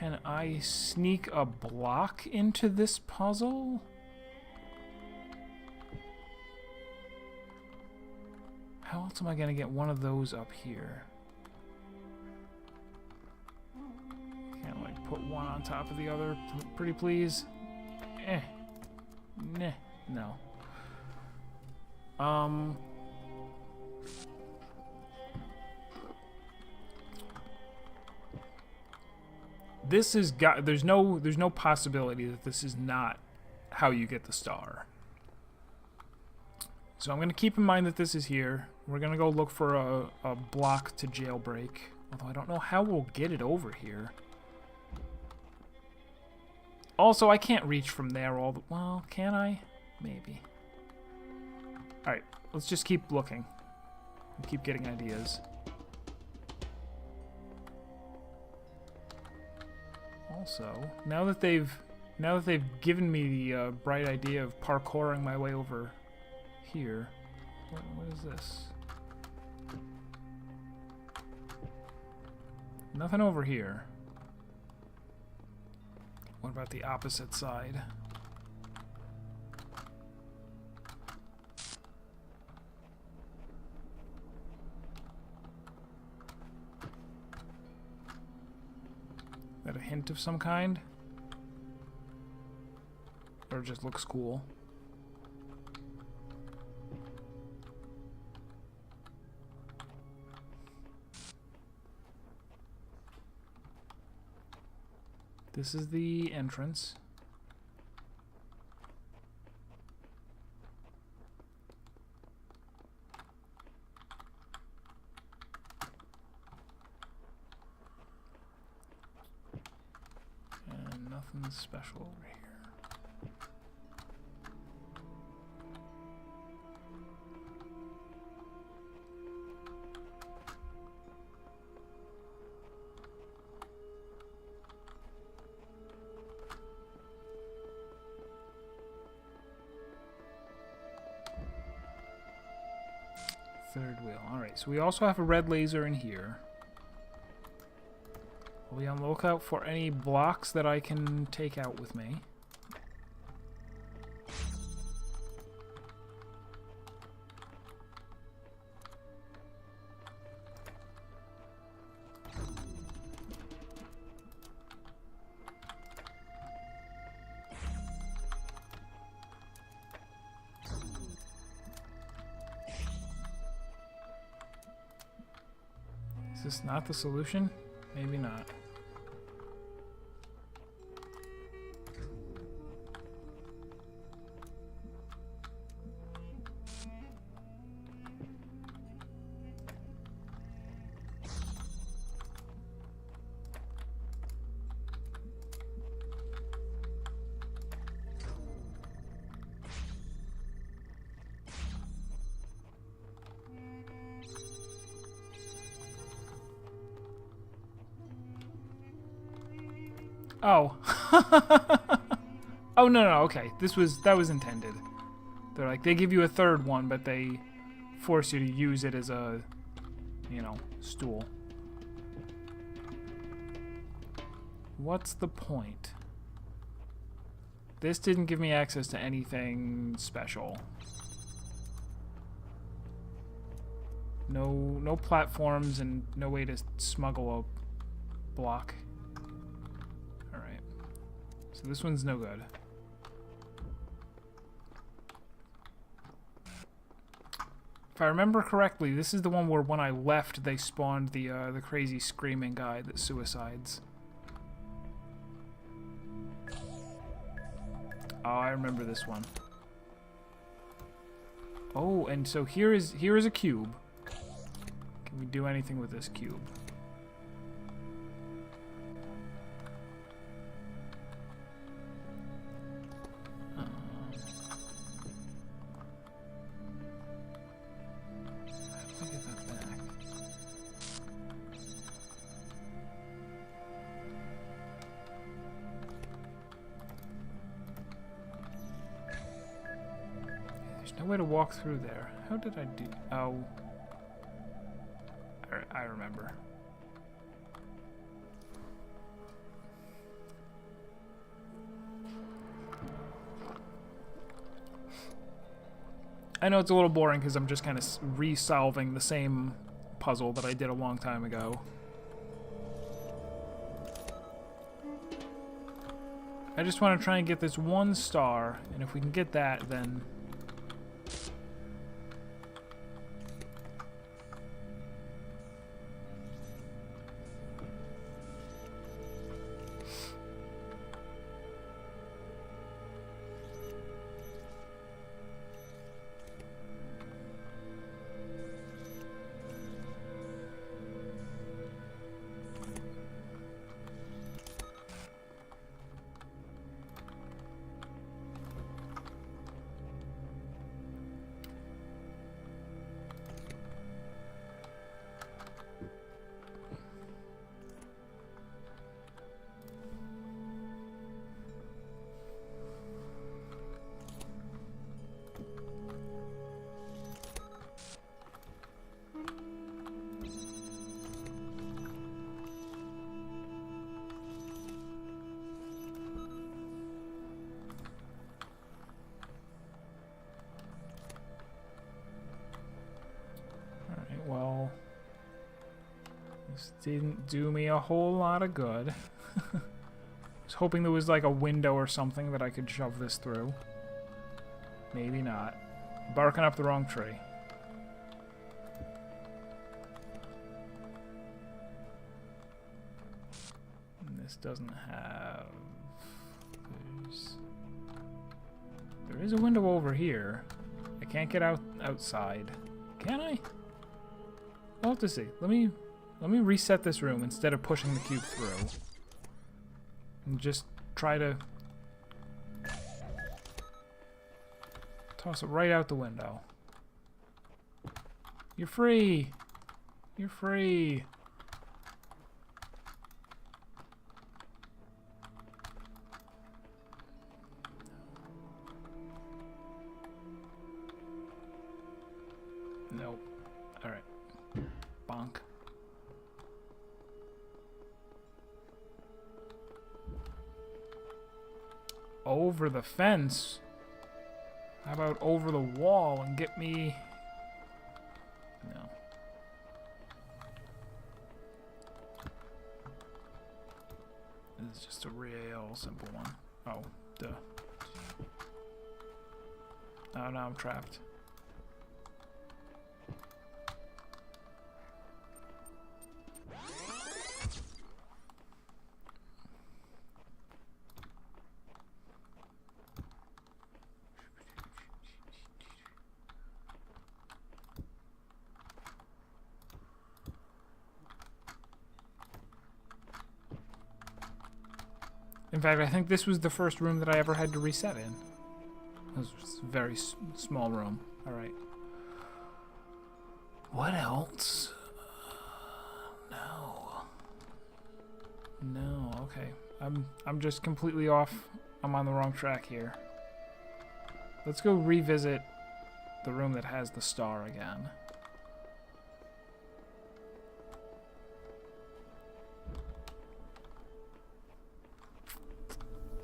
Can I sneak a block into this puzzle? How else am I gonna get one of those up here? Can't like put one on top of the other, pretty please? Nah, no. This is there's no possibility that this is not how you get the star. So I'm going to keep in mind that this is here. We're going to go look for a block to jailbreak. Although I don't know how we'll get it over here. Also, I can't reach from there all the... Well, can I? Maybe. Alright, let's just keep looking. And keep getting ideas. Also, now that they've given me the bright idea of parkouring my way over here, what is this? Nothing over here. What about the opposite side? Is that a hint of some kind? Or it just looks cool? This is the entrance. Nothing special over here. Third wheel. Alright, so we also have a red laser in here. I'll be on the lookout for any blocks that I can take out with me. Is this not the solution? Maybe not. Oh. Oh, no, okay. That was intended. They're like, they give you a third one, but they force you to use it as a, you know, stool. What's the point? This didn't give me access to anything special. No platforms and no way to smuggle a block. Alright. So this one's no good. If I remember correctly, this is the one where when I left they spawned the crazy screaming guy that suicides. Oh, I remember this one. Oh, and so here is a cube. Can we do anything with this cube? How do I get that back? There's no way to walk through there. How did I do? Oh. I remember. I know it's a little boring because I'm just kind of re-solving the same puzzle that I did a long time ago. I just want to try and get this one star, and if we can get that, then... Well, this didn't do me a whole lot of good. I was hoping there was like a window or something that I could shove this through. Maybe not. Barking up the wrong tree. And this doesn't have... There is a window over here. I can't get outside. Can I? I'll have to see. Let me reset this room instead of pushing the cube through. And just try to toss it right out the window. You're free. You're free. Nope. Alright. Bonk. Over the fence? How about over the wall and get me... No. This is just a real simple one. Oh, duh. Oh, now I'm trapped. In fact, I think this was the first room that I ever had to reset in. It was a very small room. Alright. What else? No. No, okay. I'm just completely off. I'm on the wrong track here. Let's go revisit the room that has the star again.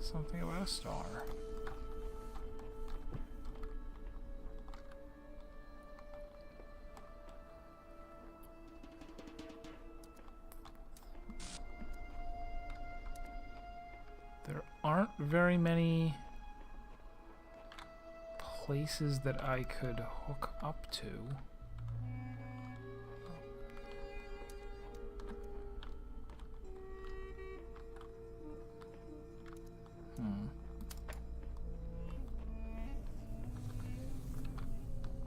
Something about a star. There aren't very many places that I could hook up to.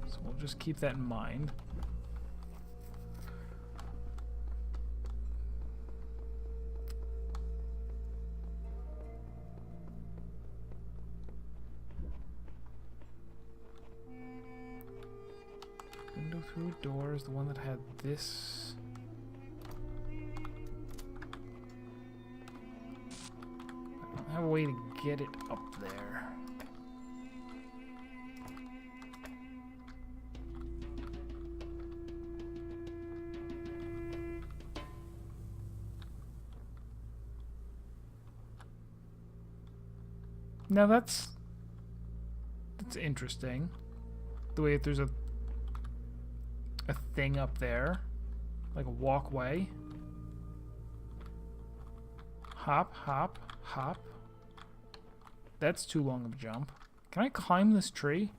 So we'll just keep that in mind. Window through doors, the one that had this. I don't have a way to get it up there. Now that's interesting. The way that there's a thing up there, like a walkway. Hop, hop, hop. That's too long of a jump. Can I climb this tree?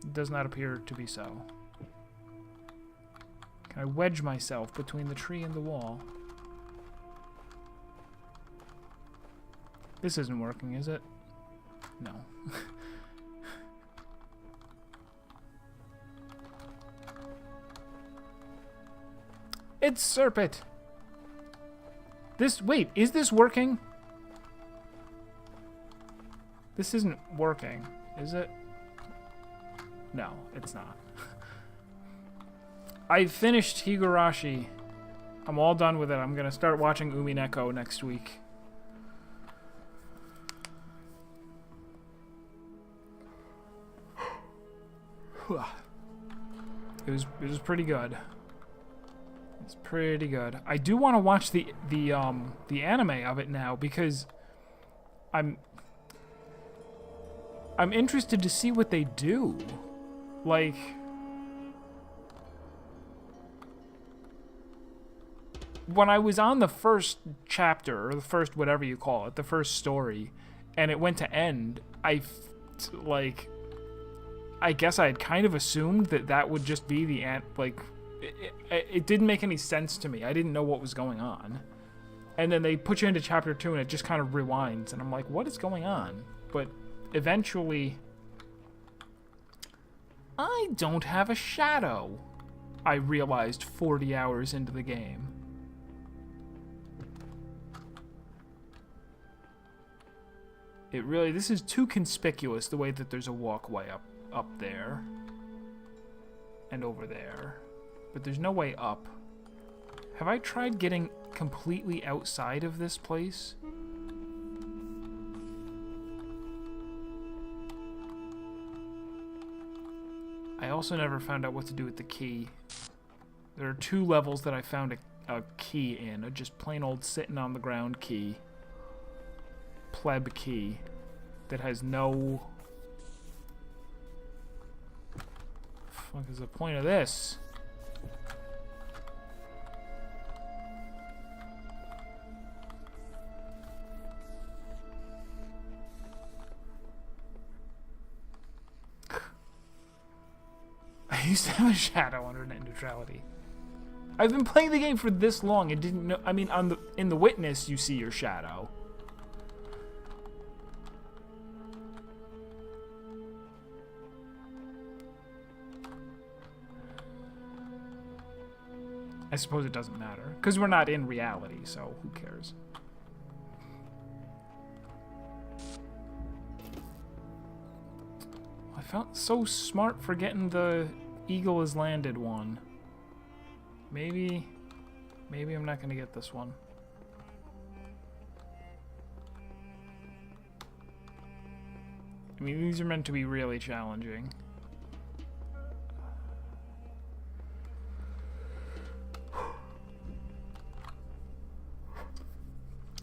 It does not appear to be so. Can I wedge myself between the tree and the wall? This isn't working, is it? No. It's Serpent! Wait, is this working? This isn't working, is it? No, it's not. I finished Higurashi. I'm all done with it. I'm gonna start watching Umineko next week. It was pretty good. It's pretty good. I do want to watch the anime of it now because I'm interested to see what they do. Like, when I was on the first chapter, or the first whatever you call it, the first story, and it went to end, I guess I had kind of assumed that would just be the end. Like, it didn't make any sense to me. I didn't know what was going on. And then they put you into chapter 2 and it just kind of rewinds. And I'm like, what is going on? But eventually, I don't have a shadow. I realized 40 hours into the game. This is too conspicuous, the way that there's a walkway up there. And over there. But there's no way up. Have I tried getting completely outside of this place? I also never found out what to do with the key. There are 2 levels that I found a key in. A just plain old sitting on the ground key. Pleb key. That has no... What is the point of this? I used to have a shadow under net neutrality. I've been playing the game for this long and didn't know. I mean, in the witness, you see your shadow. I suppose it doesn't matter because we're not in reality, so who cares? I felt so smart for getting the Eagle is landed one. Maybe I'm not gonna get this one. I mean, these are meant to be really challenging.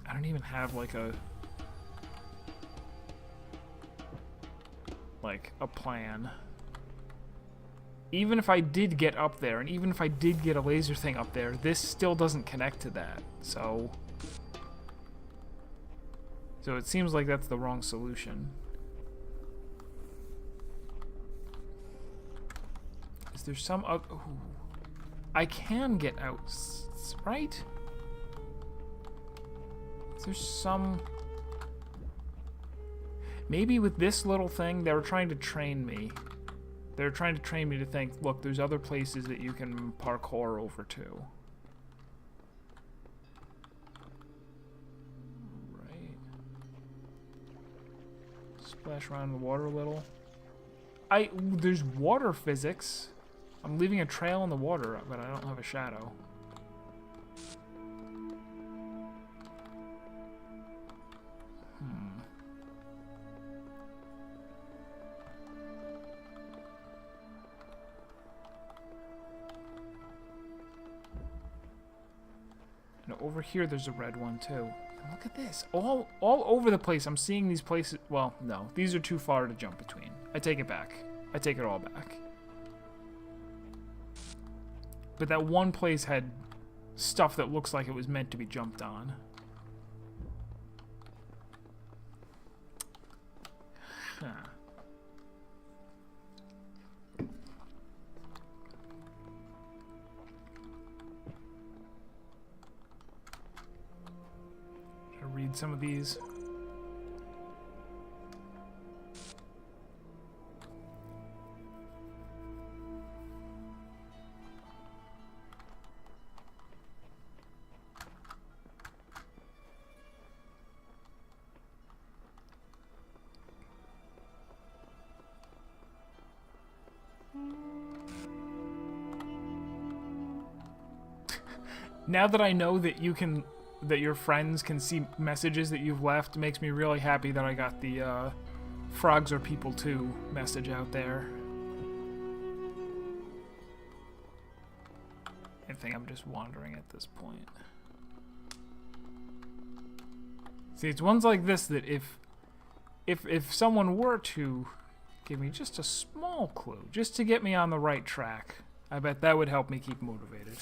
I don't even have like a plan. Even if I did get up there, and even if I did get a laser thing up there, this still doesn't connect to that. So it seems like that's the wrong solution. Is there some ooh. I can get out, right? Is there some... Maybe with this little thing, they were trying to train me. They were trying to train me to think, look, there's other places that you can parkour over to. Right. Splash around in the water a little. There's water physics. I'm leaving a trail in the water, but I don't have a shadow. Over here, there's a red one, too. And look at this. All over the place, I'm seeing these places. Well, no. These are too far to jump between. I take it back. I take it all back. But that one place had stuff that looks like it was meant to be jumped on. Huh. Read some of these. Now that I know that you can... that your friends can see messages that you've left, makes me really happy that I got the Frogs Are People Too message out there. I think I'm just wandering at this point. See, it's ones like this that if someone were to give me just a small clue, just to get me on the right track, I bet that would help me keep motivated.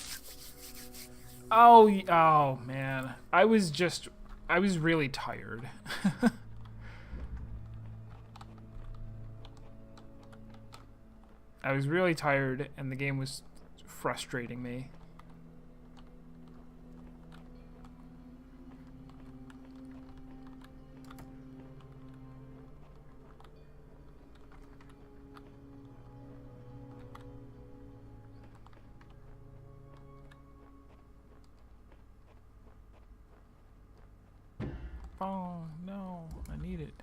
Oh man. I was really tired. I was really tired and the game was frustrating me. phone. No, I need it.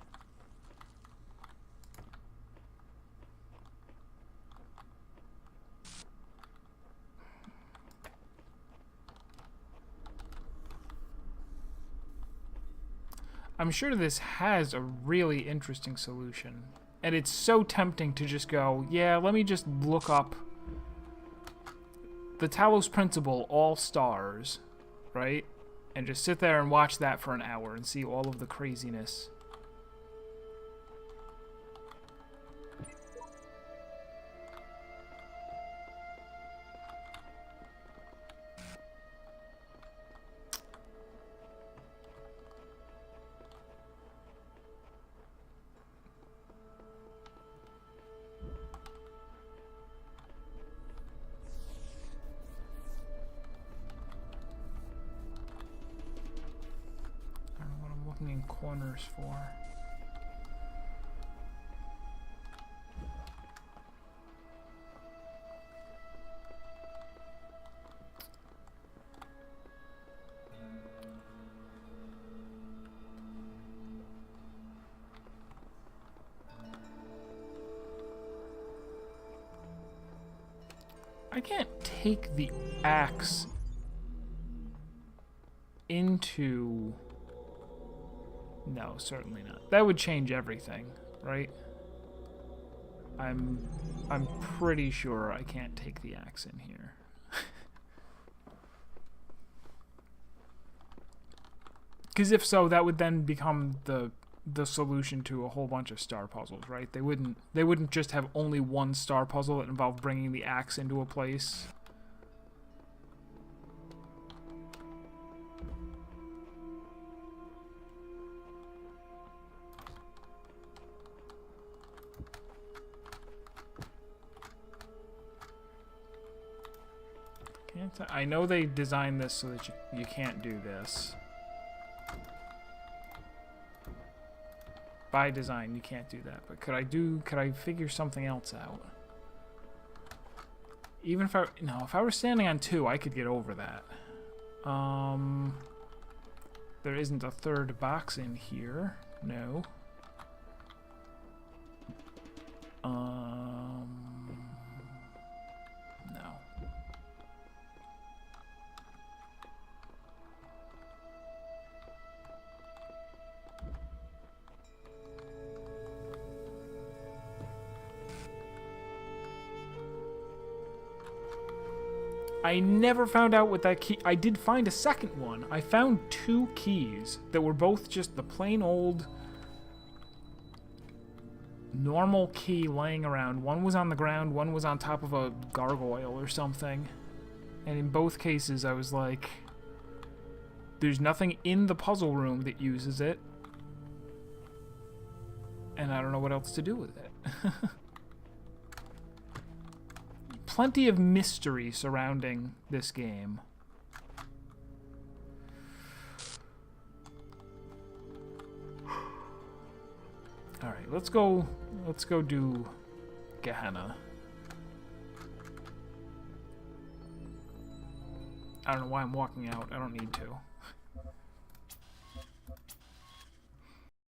I'm sure this has a really interesting solution. And it's so tempting to just go, yeah, let me just look up the Talos Principle, all stars, right? And just sit there and watch that for an hour and see all of the craziness. In corners for. I can't take the axe into... No, certainly not. That would change everything, right? I'm pretty sure I can't take the axe in here. Because if so, that would then become the solution to a whole bunch of star puzzles, right? They wouldn't just have only one star puzzle that involved bringing the axe into a place. I know they designed this so that you can't do this. By design, you can't do that. But could I figure something else out? Even if if I were standing on 2, I could get over that. There isn't a third box in here. No. No. I never found out what that key... I did find a second one. I found 2 keys that were both just the plain old normal key laying around. One was on the ground, one was on top of a gargoyle or something. And in both cases, I was like, there's nothing in the puzzle room that uses it. And I don't know what else to do with it. Plenty of mystery surrounding this game. All right, let's go do Gehenna. I don't know why I'm walking out. I don't need to.